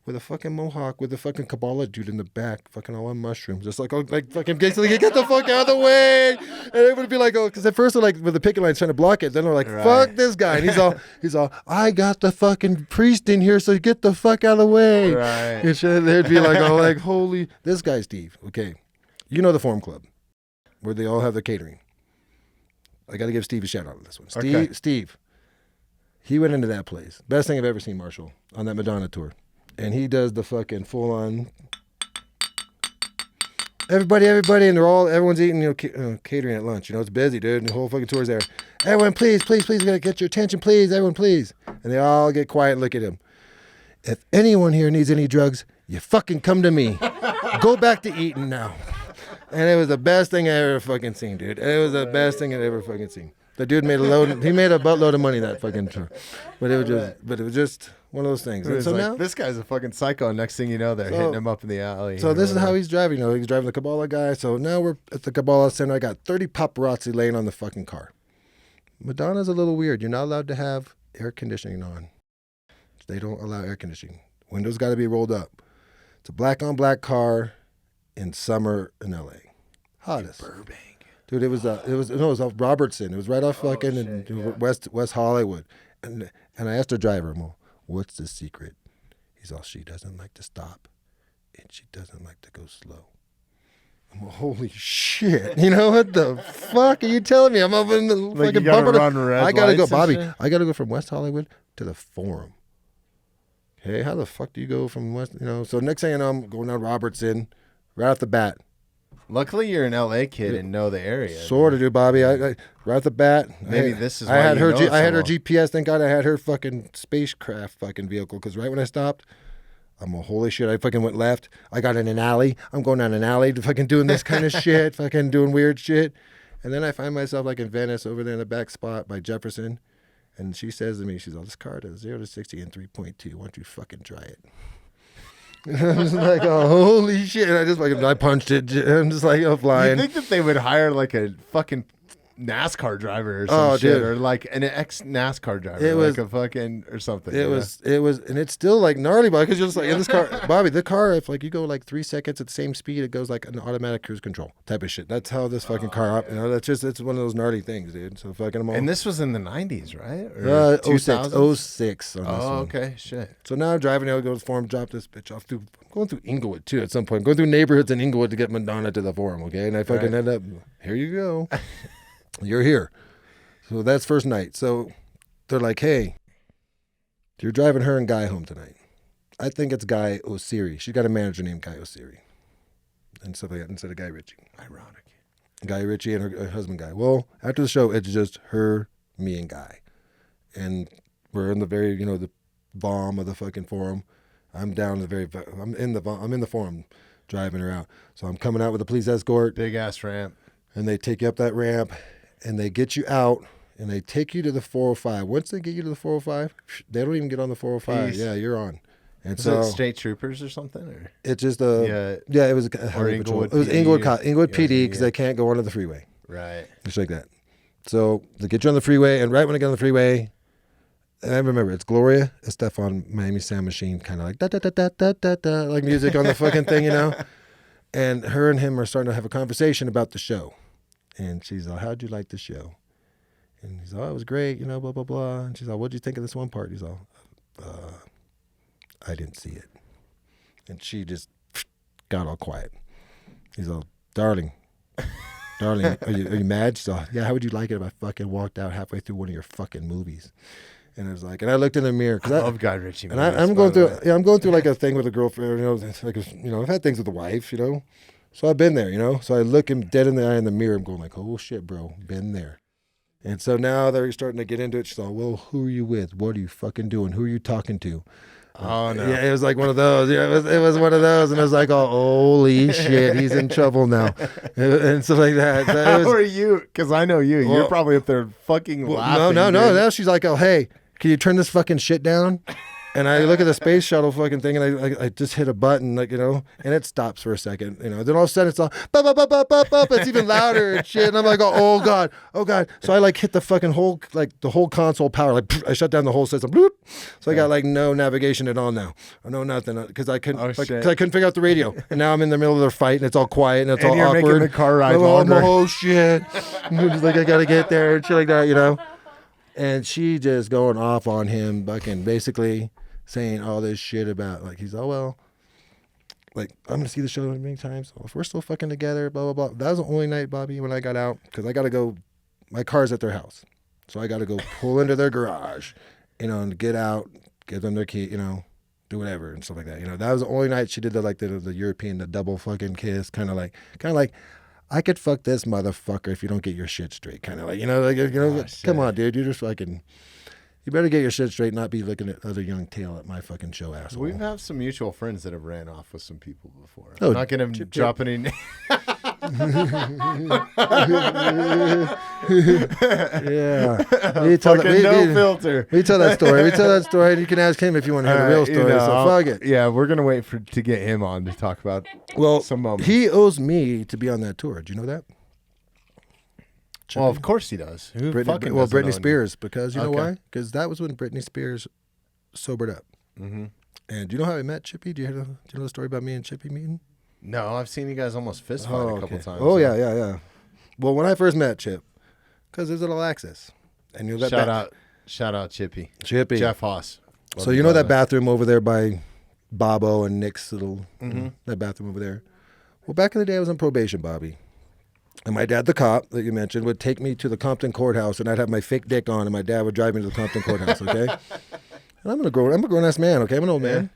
with a fucking mohawk with a fucking Kabbalah dude in the back, fucking all on mushrooms, just like, oh, like fucking basically get the fuck out of the way. And it would be like, oh, because at first they're like with the picket line trying to block it, then they're like, fuck this guy, and he's all, I got the fucking priest in here, so get the fuck out of the way. Right. And they'd be like, oh, like holy, this guy Steve, okay, you know the Forum Club, where they all have the catering. I got to give Steve a shout out on this one. Steve, he went into that place. Best thing I've ever seen, Marshall, on that Madonna tour. And he does the fucking full on. Everybody, and everyone's eating, catering at lunch. It's busy, dude. And the whole fucking tour's there. Everyone, please, we gotta get your attention, please. Everyone, please. And they all get quiet and look at him. If anyone here needs any drugs, you fucking come to me. Go back to eating now. And it was the best thing I ever fucking seen, dude. It was the best thing I ever fucking seen. The dude made he made a buttload of money that fucking tour. But it was just one of those things. And so like, now, this guy's a fucking psycho. And next thing you know, they're hitting him up in the alley. So this is how he's driving. He's driving the Kabbalah guy. So now we're at the Kabbalah Center. I got 30 paparazzi laying on the fucking car. Madonna's a little weird. You're not allowed to have air conditioning on. They don't allow air conditioning. Windows got to be rolled up. It's a black on black car in summer in LA. Hottest. Burbank. Dude, it was off Robertson. It was right off fucking in West Hollywood. And I asked the driver, well, what's the secret? He's all, she doesn't like to stop and she doesn't like to go slow. I'm all, holy shit. What the fuck are you telling me? I'm up in the fucking bumper. I gotta go, Bobby. I gotta go from West Hollywood to the Forum. Hey, how the fuck do you go from West, So next thing I know, I'm going down Robertson right off the bat. Luckily, you're an LA kid and know the area. Sort of, dude, Bobby. I right off the bat. Maybe this is why I had her. I had her GPS. Thank God I had her fucking spacecraft fucking vehicle. Because right when I stopped, I'm a holy shit. I fucking went left. I got in an alley. I'm going down an alley to fucking doing this kind of shit. Fucking doing weird shit. And then I find myself like in Venice over there in the back spot by Jefferson. And she says to me, she's all, this car does 0 to 60 in 3.2. Why don't you fucking try it? And I'm just like, oh, holy shit. And I punched it. I'm just like, flying. You think that they would hire like a fucking NASCAR driver or some shit, dude. Or like an ex-NASCAR driver, it was, like a fucking or something. It was, and it's still like gnarly, because you're just like in this car, Bobby. The car, if like you go like 3 seconds at the same speed, it goes like an automatic cruise control type of shit. That's how this fucking car, it's one of those gnarly things, dude. So fucking. And this was in the 90s, right? Or 06 on this one. Okay, shit. So now I'm driving. I'll go to the Forum, drop this bitch off. I'm going through Inglewood too at some point. Going through neighborhoods in Inglewood to get Madonna to the Forum. Okay, and I fucking end up. Here you go. You're here. So that's first night. So they're like, hey, you're driving her and Guy home tonight. I think it's Guy Osiri. She's got a manager named Guy Osiri. And stuff like that instead of Guy Ritchie. Ironic. Guy Ritchie and her husband Guy. Well, after the show, it's just her, me, and Guy. And we're in the very, the bomb of the fucking Forum. I'm down I'm in the Forum driving her out. So I'm coming out with a police escort. Big ass ramp. And they take you up that ramp. And they get you out, and they take you to the 405. Once they get you to the 405, they don't even get on the 405. Peace. Yeah, you're on. And was it state troopers or something? Or? It's just it was a highway patrol. It was Inglewood PD, because they can't go onto the freeway. Right. Just like that. So they get you on the freeway, and right when I get on the freeway, and I remember it's Gloria Estefan, Miami Sound Machine, kind of like da-da-da-da-da-da, like music on the fucking thing, And her and him are starting to have a conversation about the show. And she's like, how'd you like the show? And he's like, oh, it was great, blah, blah, blah. And she's like, what'd you think of this one part? He's like, I didn't see it. And she just got all quiet. He's like, darling, are you mad? She's like, yeah, how would you like it if I fucking walked out halfway through one of your fucking movies? And I was like, and I looked in the mirror. I love Guy Ritchie movies. And I'm going through like a thing with a girlfriend, I've had things with a wife, So I've been there, So I look him dead in the eye in the mirror. I'm going like, oh, shit, bro. Been there. And so now they're starting to get into it. She's like, well, who are you with? What are you fucking doing? Who are you talking to? Oh, no. Yeah, it was like one of those. Yeah, it was one of those. And I was like, oh, holy shit, he's in trouble now. And stuff like that. So How are you? Because I know you. You're probably up there fucking laughing. No. Now she's like, oh, hey, can you turn this fucking shit down? And I look at the space shuttle fucking thing, and I just hit a button, like, and it stops for a second, Then all of a sudden it's all, bop, bop, bop, bop, bop, bop. It's even louder and shit. And I'm like, oh God. So I like hit the fucking whole, like the whole console power. Like I shut down the whole system. Bloop. So I got like no navigation at all now. No nothing, because I couldn't figure out the radio. And now I'm in the middle of their fight, and it's all quiet, and it's all you're awkward. making the car ride I'm longer. oh shit. Just like I gotta get there and shit like that, And she just going off on him, fucking basically saying all this shit about, like, he's, oh, well, like, I'm going to see the show many times. If we're still fucking together, blah, blah, blah. That was the only night, Bobby, when I got out, because I got to go, my car's at their house. So I got to go pull into their garage, and get out, give them their key, do whatever and stuff like that. That was the only night she did the European, the double fucking kiss, kind of like, I could fuck this motherfucker if you don't get your shit straight. Kind of like, come on, dude. You're just fucking, you better get your shit straight, not be looking at other young tail at my fucking show, asshole. We have some mutual friends that have ran off with some people before. Oh, I'm not going to drop any names. Yeah. No filter. We tell that story. You can ask him if you want to hear the real story. So fuck it. Yeah, we're going to wait to get him on to talk about some moments. He owes me to be on that tour. Do you know that? Well, of course he does. Britney Spears, because you know why? Because that was when Britney Spears sobered up. Mm-hmm. And do you know how I met Chippy? Do you know the story about me and Chippy meeting? No, I've seen you guys almost fist fight a couple times. Oh, yeah. Well, when I first met Chip, because there's All Access. And Shout out Chippy. Jeff Haas. So you know that bathroom over there by Bobo and Nick's little, that bathroom over there? Well, back in the day, I was on probation, Bobby. And my dad, the cop that you mentioned, would take me to the Compton courthouse, and I'd have my fake dick on, and my dad would drive me to the Compton courthouse, okay? And I'm a grown-ass man, okay? I'm an old man.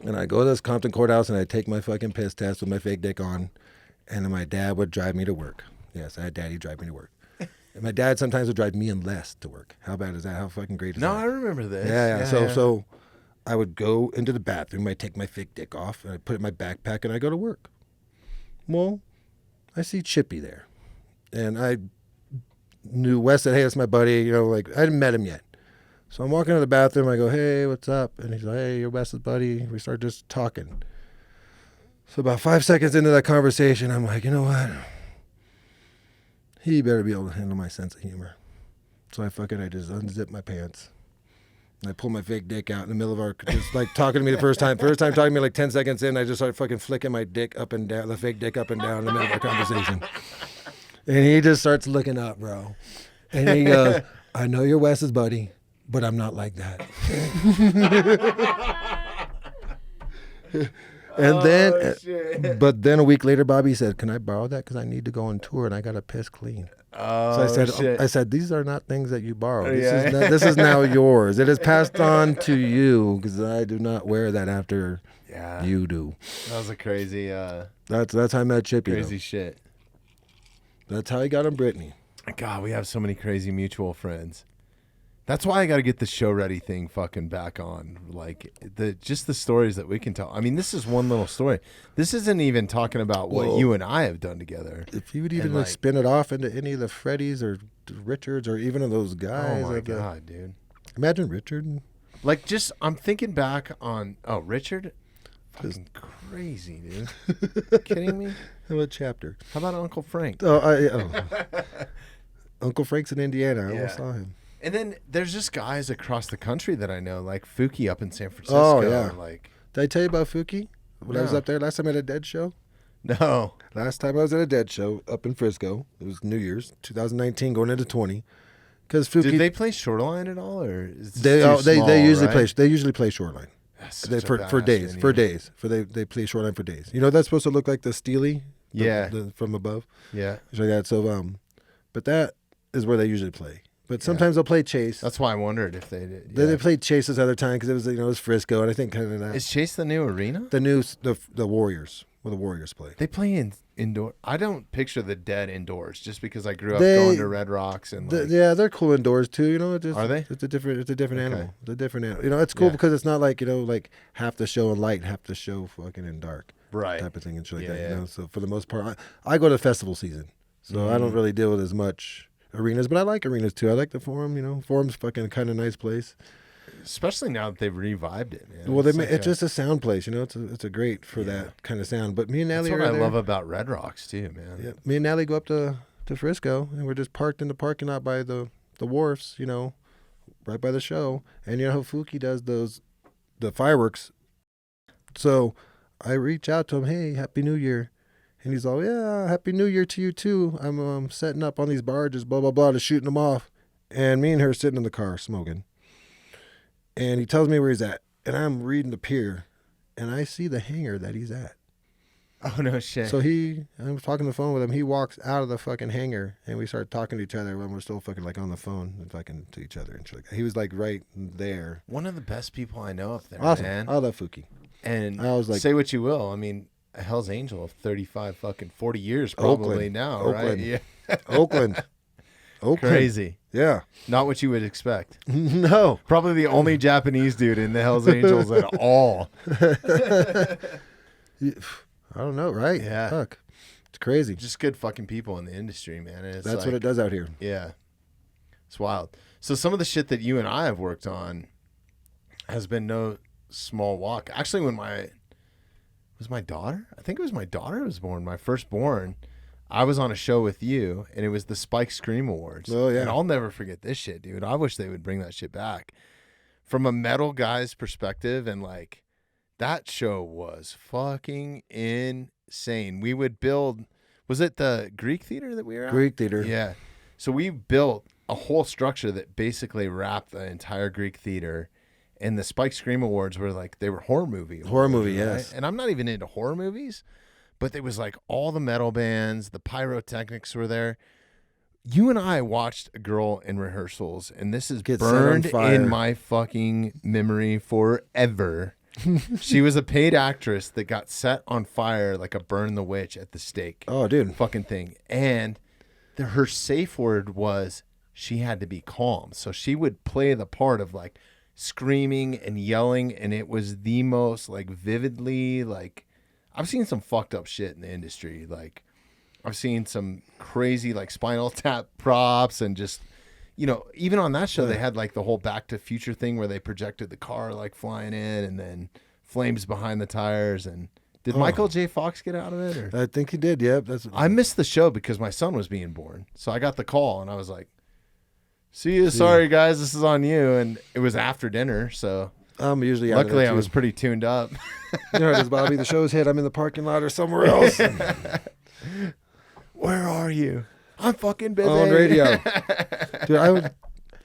And I go to this Compton courthouse, and I take my fucking piss test with my fake dick on, and then my dad would drive me to work. Yes, I had daddy drive me to work. And my dad sometimes would drive me and Les to work. How bad is that? How fucking great is that? No, I remember this. Yeah. So I would go into the bathroom, I'd take my fake dick off, and I'd put it in my backpack, and I'd go to work. Well, I see Chippy there. And I knew Wes said, hey, that's my buddy. I hadn't met him yet. So I'm walking to the bathroom. I go, hey, what's up? And he's like, hey, you're Wes's buddy. We start just talking. So about 5 seconds into that conversation, I'm like, you know what? He better be able to handle my sense of humor. So I just unzip my pants. And I pull my fake dick out in the middle of just like talking to me the first time. First time talking to me, like 10 seconds in, I just started fucking flicking my dick up and down, the fake dick up and down in the middle of our conversation. And he just starts looking up, bro. And he goes, I know you're Wes's buddy, but I'm not like that. But then a week later, Bobby said, can I borrow that? Because I need to go on tour and I got to piss clean. So I said, these are not things that you borrow. This is now yours. It is passed on to you because I do not wear that after you do. That was a crazy. That's how I met Chippy. Crazy shit. That's how he got on Britney. God, we have so many crazy mutual friends. That's why I got to get the show ready thing fucking back on. Like the stories that we can tell. I mean, this is one little story. This isn't even talking about what you and I have done together. If you would even spin it off into any of the Freddys or Richards or even of those guys. Oh my God, dude. Imagine Richard. I'm thinking back on, Richard? Fucking crazy, dude. You kidding me? What chapter? How about Uncle Frank? Uncle Frank's in Indiana. I almost saw him. And then there's just guys across the country that I know, like Fuki up in San Francisco. Oh, yeah. Did I tell you about Fuki? When I was up there last time at a Dead show? No. Last time I was at a Dead show up in Frisco. It was New Year's, 2019, going into 20. Because Fuki. Did they play Shoreline at all, or is they usually play Shoreline. For days. They play Shoreline for days. That's supposed to look like the Steely. From above. Yeah. Like that. So but that is where they usually play. But sometimes they'll play Chase. That's why I wondered if they did. Yeah. They played Chase this other time because it was it was Frisco, and I think kind of that. Is Chase the new arena? The Warriors, where the Warriors play. They play indoor. I don't picture the Dead indoors, just because I grew up going to Red Rocks and. They're cool indoors too. Are they? It's a different animal. It's a different animal. It's cool because it's not like like half the show in light, half the show fucking in dark, right? Type of thing and shit like that. So for the most part, I go to festival season, so I don't really deal with as much arenas, but I like arenas too. I like the Forum. Forum's fucking kind of nice place. especially now that they've revived it, man. Well, it's just a sound place, you know. It's a great for that kind of sound. But me and Allie, that's what I love about Red Rocks too, man. Yeah, me and Allie go up to Frisco, and we're just parked in the parking lot by the wharfs, you know, right by the show. And you know how Fuki does the fireworks. So I reach out to him, hey, Happy New Year. And he's all, yeah, Happy New Year to you too. I'm setting up on these barges, blah, blah, blah, to shooting them off. And me and her sitting in the car smoking. And he tells me where he's at. And I'm reading the pier. And I see the hangar that he's at. Oh, no shit. So I'm talking on the phone with him. He walks out of the fucking hangar. And we start talking to each other when we're still fucking like on the phone and fucking to each other. And shit like that. He was like right there. One of the best people I know up there, awesome. man. I love Fuki. And I was like, say what you will. I mean, a Hell's Angel of 40 years probably Oakland. now, Oakland. right? Yeah. Oakland. Crazy. Yeah. Not what you would expect. No. Probably the only Japanese dude in the Hell's Angels at all. I don't know, right? Yeah. Fuck. It's crazy. Just good fucking people in the industry, man. And That's what it does out here. Yeah. It's wild. So some of the shit that you and I have worked on has been no small walk. Actually, when my daughter? I think it was my daughter was born, my firstborn. I was on a show with you, and it was the Spike Scream Awards. Oh, yeah. And I'll never forget this shit, dude. I wish they would bring that shit back. From a metal guy's perspective, and like, that show was fucking insane. We would build, was it the Greek theater that we were at? Greek theater. Yeah. So we built a whole structure that basically wrapped the entire Greek theater. And the Spike Scream Awards were like, they were horror movie. Horror movie, right? yes. And I'm not even into horror movies, but it was like all the metal bands, the pyrotechnics were there. You and I watched a girl in rehearsals, and this is burned in my fucking memory forever. She was a paid actress that got set on fire like a Burn the Witch at the stake. Oh, dude. Fucking thing. And her safe word was she had to be calm. So she would play the part of like screaming and yelling, and it was the most like vividly, like, I've seen some fucked up shit in the industry. Like, I've seen some crazy like Spinal Tap props, and just, you know, even on that show they had like the whole Back to Future thing where they projected the car like flying in and then flames behind the tires. And did Michael J. Fox get out of it? Or? I think he did. Yep. I missed the show because my son was being born, so I got the call and I was like, see you. Sorry, guys. This is on you. And it was after dinner, so I'm usually out luckily of that I was pretty tuned up. You know, does Bobby, the show's hit, I'm in the parking lot or somewhere else. Where are you? I'm fucking busy. On radio. Dude,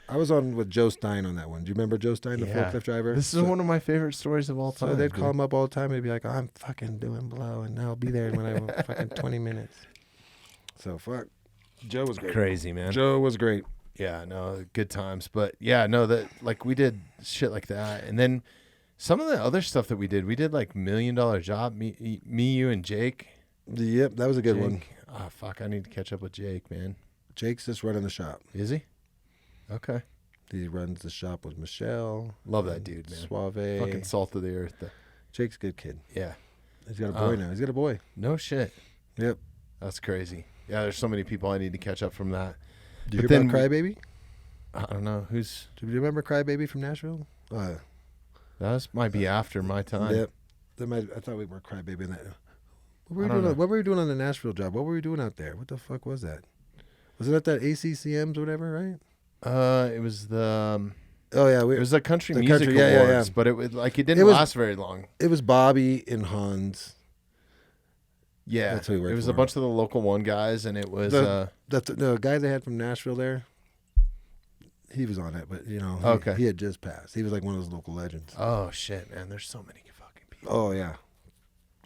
I was on with Joe Stein on that one. Do you remember Joe Stein, the forklift driver? This is one of my favorite stories of all time. So they'd call him up all the time. They'd be like, oh, I'm fucking doing blow, and I'll be there when I have fucking 20 minutes. So, fuck. Joe was great. Crazy, man. Joe was great. Yeah, no, good times. But yeah, no, that like we did shit like that. And then some of the other stuff that we did like $1 Million Job. Me, you, and Jake. Yep, that was a good one. Oh, fuck. I need to catch up with Jake, man. Jake's just running the shop. Is he? Okay. He runs the shop with Michelle. Love that dude, man. Suave. Fucking salt of the earth. Jake's a good kid. Yeah. He's got a boy now. He's got a boy. No shit. Yep. That's crazy. Yeah, there's so many people I need to catch up from that. Do you hear about Crybaby? I don't know. Do you remember Crybaby from Nashville? That might be after my time. Yep. I thought we were Crybaby in that. What were we doing on the Nashville job? What were we doing out there? What the fuck was that? Was it at that ACCMs or whatever, right? It was the... Oh, yeah. It was the Country Music Awards, but it was like it didn't last very long. It was Bobby and Hans. Yeah. That's who we worked It was for. a bunch of the Local One guys, and it was... the guy they had from Nashville there, he was on it, but, you know, he had just passed. He was like one of those local legends. Oh, shit, man. There's so many fucking people. Oh, yeah.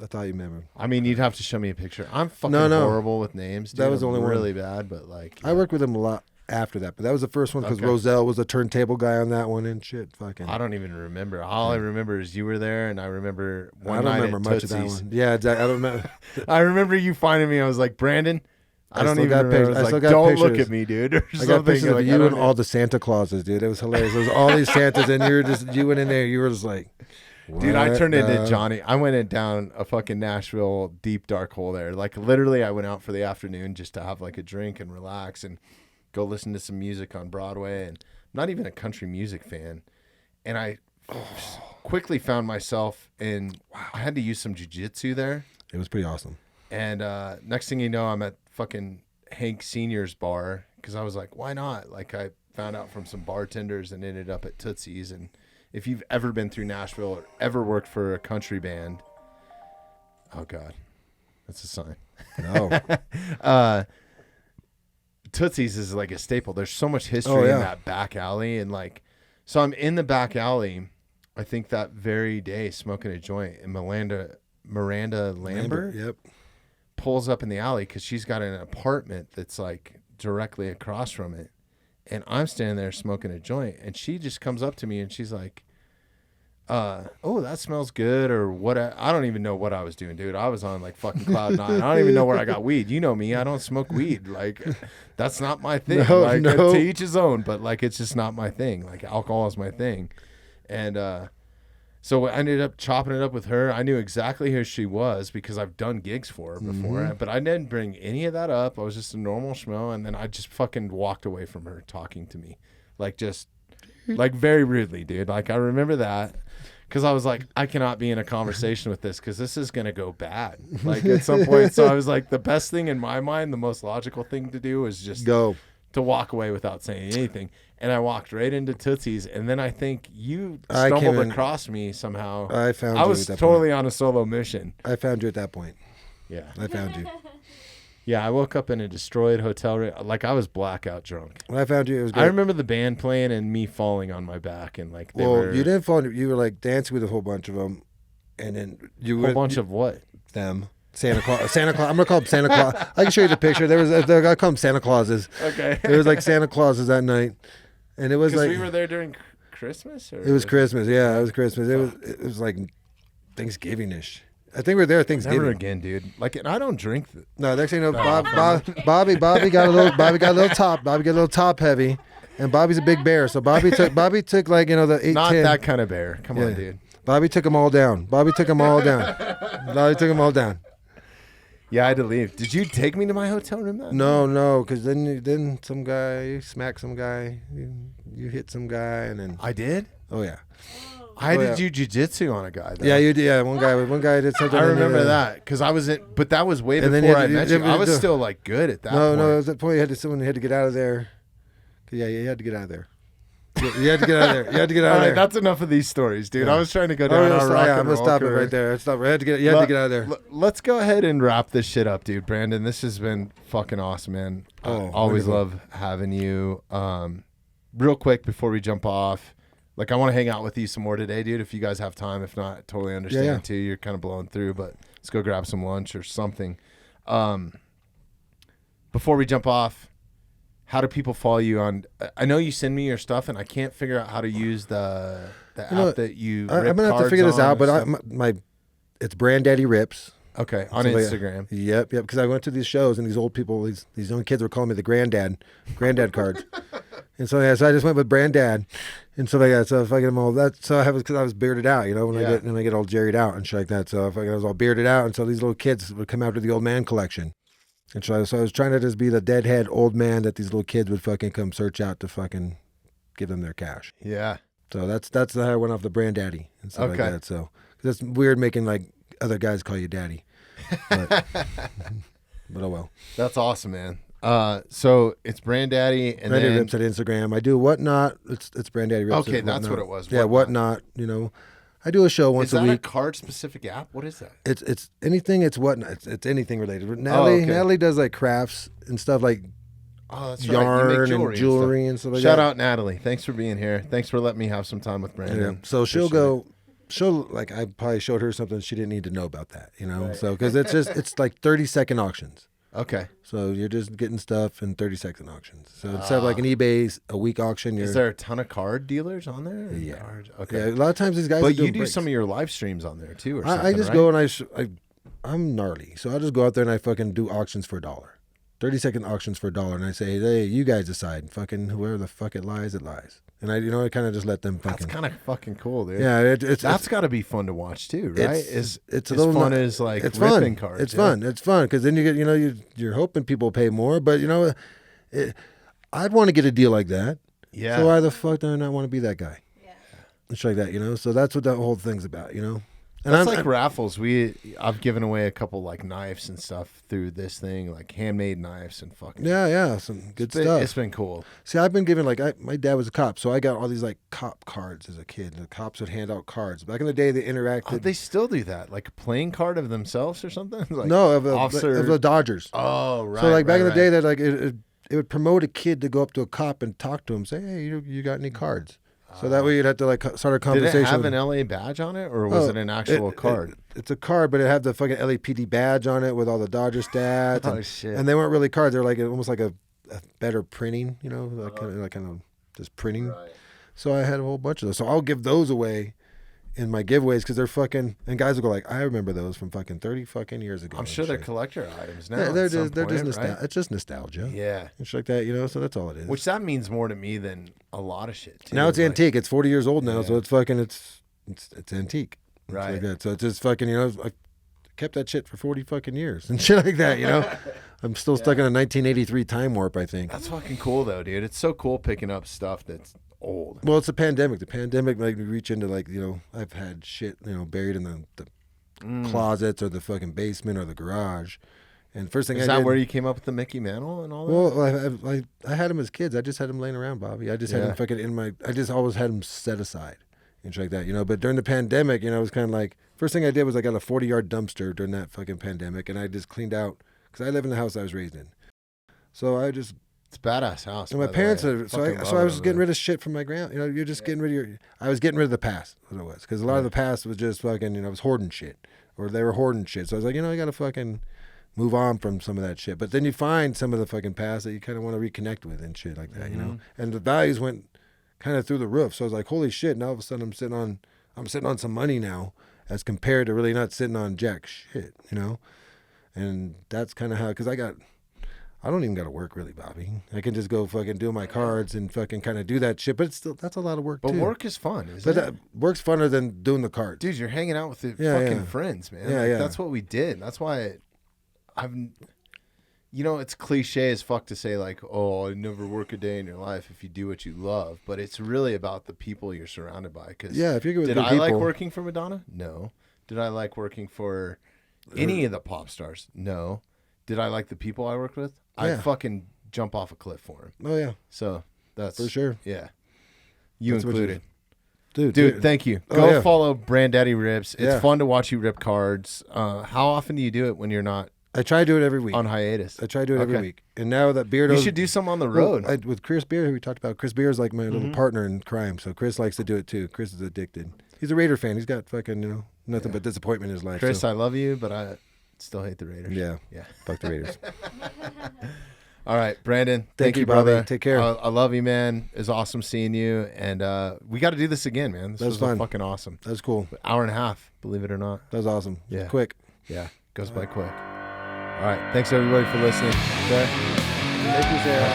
I thought you remember. I mean, you'd have to show me a picture. I'm fucking horrible with names, dude. That was the only one. Really bad, but like... I worked with him a lot after that, but that was the first one because Roselle was a turntable guy on that one and shit. Fucking. I don't even remember. All I remember is you were there, and I remember I don't remember much of that one. Yeah, exactly. I don't remember. I remember you finding me. I was like, Brandon, I don't even remember. I was like, don't look at me, dude. Or I got pictures of you and all the Santa Clauses, dude. It was hilarious. There was all these Santas, and you went in there. You were just like, dude, I turned into Johnny. I went down a fucking Nashville deep dark hole there. Like literally, I went out for the afternoon just to have like a drink and relax and go listen to some music on Broadway. And I'm not even a country music fan. and I quickly found myself in. I had to use some jiu-jitsu there. It was pretty awesome. And next thing you know, I'm at fucking Hank Senior's bar because I was like, why not? Like I found out from some bartenders and ended up at Tootsie's. And if you've ever been through Nashville or ever worked for a country band, oh God, that's a sign. No. Tootsie's is like a staple. There's so much history in that back alley. And like, so I'm in the back alley, I think that very day smoking a joint, and Miranda Lambert Yep. pulls up in the alley because she's got an apartment that's like directly across from it. And I'm standing there smoking a joint, and she just comes up to me and she's like, oh, that smells good, or what? I don't even know what I was doing, dude. I was on like fucking cloud nine. I don't even know where I got weed. You know me, I don't smoke weed. Like, that's not my thing. To each his own, but like, it's just not my thing. Like, alcohol is my thing. And so I ended up chopping it up with her. I knew exactly who she was because I've done gigs for her before, but I didn't bring any of that up. I was just a normal schmo, and then I just fucking walked away from her talking to me, like just like very rudely, dude. Like, I remember that. Because I was like, I cannot be in a conversation with this because this is going to go bad. Like, at some point. So I was like, the best thing in my mind, the most logical thing to do is just go to walk away without saying anything. And I walked right into Tootsie's. And then I think you stumbled across me somehow. I found you. I was totally on a solo mission. I found you at that point. Yeah. I found you. Yeah, I woke up in a destroyed hotel room. Like, I was blackout drunk. When I found you, it was great. I remember the band playing and me falling on my back. And like, you didn't fall. You were like dancing with a whole bunch of them. And then you were. A whole bunch of what? Them. Santa Claus. Santa Claus. I'm going to call them Santa Claus. I can show you the picture. I call them Santa Clauses. Okay. It was like Santa Clauses that night. And it was like. we were there during Christmas? Or it was Christmas. Yeah, it was Christmas. It was like Thanksgiving-ish. I think we were there at Thanksgiving. Never again, dude. Like, and I don't drink. No, next thing you know, Bobby got a little top. Bobby got a little top heavy, and Bobby's a big bear. So Bobby took like, you know, the 8-10. Not that kind of bear. Come on, dude. Bobby took them all down. Yeah, I had to leave. Did you take me to my hotel room then? No, because then some guy, you smacked some guy, you hit some guy, and then I did. Oh yeah. I did jiu-jitsu on a guy, though. Yeah, you did. Yeah, one guy did something. I remember that because I was in, but that was way before I met you. I was still like good at that point. No, it was that point someone had to get out of there. Yeah, you had to get out of there. You had to get out of there. All right, that's enough of these stories, dude. Yeah. I was trying to go down our rock and roll. I'm gonna stop it right there. You had to get out of there. Let's go ahead and wrap this shit up, dude. Brandon, this has been fucking awesome, man. Always love having you. Real quick before we jump off. Like, I want to hang out with you some more today, dude, if you guys have time. If not, I totally understand, too. You're kind of blowing through, but let's go grab some lunch or something. Before we jump off, how do people follow you on? I know you send me your stuff, and I can't figure out how to use the app that you rip I'm going to have to figure this out, but it's BranDaddy Rips. Okay, on Instagram. Yep, because I went to these shows, and these old people, these young kids were calling me the granddad cards. And so, so I just went with BranDad. And so, so if I get them all that, so because I was bearded out, you know, when I get all jerried out and shit like that. So if I was all bearded out, and so these little kids would come after the old man collection. And so I was trying to just be the deadhead old man that these little kids would fucking come search out to fucking give them their cash. Yeah. So that's how I went off the BranDaddy and stuff like that. So, because it's weird making like other guys call you daddy. But oh well. That's awesome, man. So it's BranDaddy and BranDaddy Rips at Instagram. I do Whatnot. It's BranDaddy Rips. Okay, that's what it was. Yeah, Whatnot. You know, I do a show once a week. Is that a card specific app? What is that? It's anything. It's Whatnot. It's anything related. Natalie does like crafts and stuff like yarn and jewelry and stuff like that. Shout out Natalie. Thanks for being here. Thanks for letting me have some time with Brandon. Yeah. So she'll like, I probably showed her something she didn't need to know about that, you know. Right. So because it's like 30-second auctions. Okay. So you're just getting stuff in 30-second auctions. So instead of like an eBay a week auction, is there a ton of card dealers on there? Yeah. Okay. Yeah, a lot of times these guys. But you do some of your live streams on there too, or something, I just go and I'm gnarly, so I just go out there and I fucking do auctions for $1. 30-second auctions for $1, and I say, hey, you guys decide. Fucking whoever the fuck it lies, and I kind of just let them fucking. That's kind of fucking cool, dude. Yeah, that's got to be fun to watch too, right? It's a little fun as like it's ripping fun. cards. It's fun. It's fun because then you get you're hoping people pay more, but I'd want to get a deal like that. Yeah. So why the fuck do I not want to be that guy? Yeah. and shit like that, you know. So that's what that whole thing's about, you know. And That's like raffles. I've given away a couple like knives and stuff through this thing, like handmade knives and fucking. Yeah, some good stuff. It's been cool. See, I've been given my dad was a cop, so I got all these like cop cards as a kid. The cops would hand out cards. Back in the day, they interacted. Oh, they still do that, like a playing card of themselves or something. Like no, of the Dodgers. Oh, right. So like back in the day, that like it would promote a kid to go up to a cop and talk to him, say, hey, you got any cards? So that way you'd have to like start a conversation. Did it have an LA badge on it, or was it an actual card? It's a card, but it had the fucking LAPD badge on it with all the Dodger stats. Oh, shit. And they weren't really cards. They were like almost like a better printing, you know, kind of just printing. Right. So I had a whole bunch of those. So I'll give those away in my giveaways because they're fucking, and guys will go like, I remember those from fucking 30 fucking years ago. I'm sure they're collector items now. Yeah, they're just nostalgia. right? It's just nostalgia. Yeah. It's like that, you know, so that's all it is. Which that means more to me than a lot of shit, too. Now it's antique. It's 40 years old now, Yeah. so it's fucking, it's antique. It's Right. like that. So it's just fucking, you know, I kept that shit for 40 fucking years and shit like that, you know. I'm still stuck in a 1983 time warp, I think. That's fucking cool, though, dude. It's so cool picking up stuff that's old. Well, it's a pandemic. The pandemic made me reach into, like, you know, I've had shit, you know, buried in the closets or the fucking basement or the garage. And first thing Is that where you came up with the Mickey Mantle and all that? Well, I had them as kids. I just had them laying around, Bobby. I just had them fucking I just always had them set aside and shit like that, you know. But during the pandemic, you know, it was kind of like, first thing I did was I got a 40-yard dumpster during that fucking pandemic, and I just cleaned out, because I live in the house I was raised in. So I just... It's a badass house. And my parents are... So I was getting rid of shit from my grand... You know, you're just getting rid of your... I was getting rid of the past, what it was. Because a lot of the past was just fucking, you know, I was hoarding shit. Or they were hoarding shit. So I was like, you know, I got to fucking move on from some of that shit. But then you find some of the fucking past that you kind of want to reconnect with and shit like that, you know? And the values went kind of through the roof. So I was like, holy shit, now all of a sudden I'm sitting on some money now as compared to really not sitting on jack shit, you know? And that's kind of how, because I don't even got to work really, Bobby. I can just go fucking do my cards and fucking kind of do that shit. But it's still, that's a lot of work too. But work is fun, isn't it? Work's funner than doing the cards. Dude, you're hanging out with the Yeah, friends, man. Yeah, Like, yeah. That's what we did. That's why you know, it's cliche as fuck to say like, oh, never work a day in your life if you do what you love. But it's really about the people you're surrounded by. Cause Yeah, if you're good with did good I people. like working for Madonna? No. Did I like working for any of the pop stars? No. Did I like the people I worked with? Yeah. I'd fucking jump off a cliff for them. Oh, yeah. So that's For sure. Yeah. You That's what included. Dude, Thank you. Oh, Go yeah. follow BranDaddy Rips. It's Yeah. fun to watch you rip cards. How often do you do it when you're not I try to do it every week. on hiatus? I try to do it every Okay. week. And now that Beardo... You should do some on the road. with Chris Beer, who we talked about. Chris Beer is like my little partner in crime, so Chris likes to do it too. Chris is addicted. He's a Raider fan. He's got fucking, you know, nothing but disappointment in his life. Chris, so. I love you, but I still hate the Raiders. Yeah. Yeah. Fuck the Raiders. All right, Brandon. Thank you, you, brother. Bobby. Take care. I love you, man. It's awesome seeing you. And we got to do this again, man. This That was was fun. fucking awesome. That was cool. Hour and a half, believe it or not. That was awesome. Yeah. Quick. Yeah. Goes by quick. All right. Thanks, everybody, for listening. Okay? Thank you, Sarah.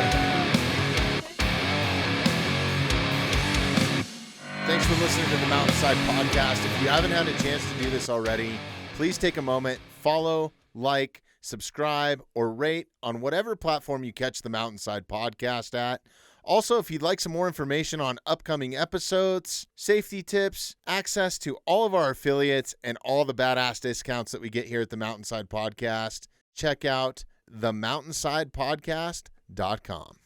Thanks for listening to the Mountainside Podcast. If you haven't had a chance to do this already, please take a moment, follow, like, subscribe, or rate on whatever platform you catch the Mountainside Podcast at. Also, if you'd like some more information on upcoming episodes, safety tips, access to all of our affiliates, and all the badass discounts that we get here at the Mountainside Podcast, check out themountainsidepodcast.com.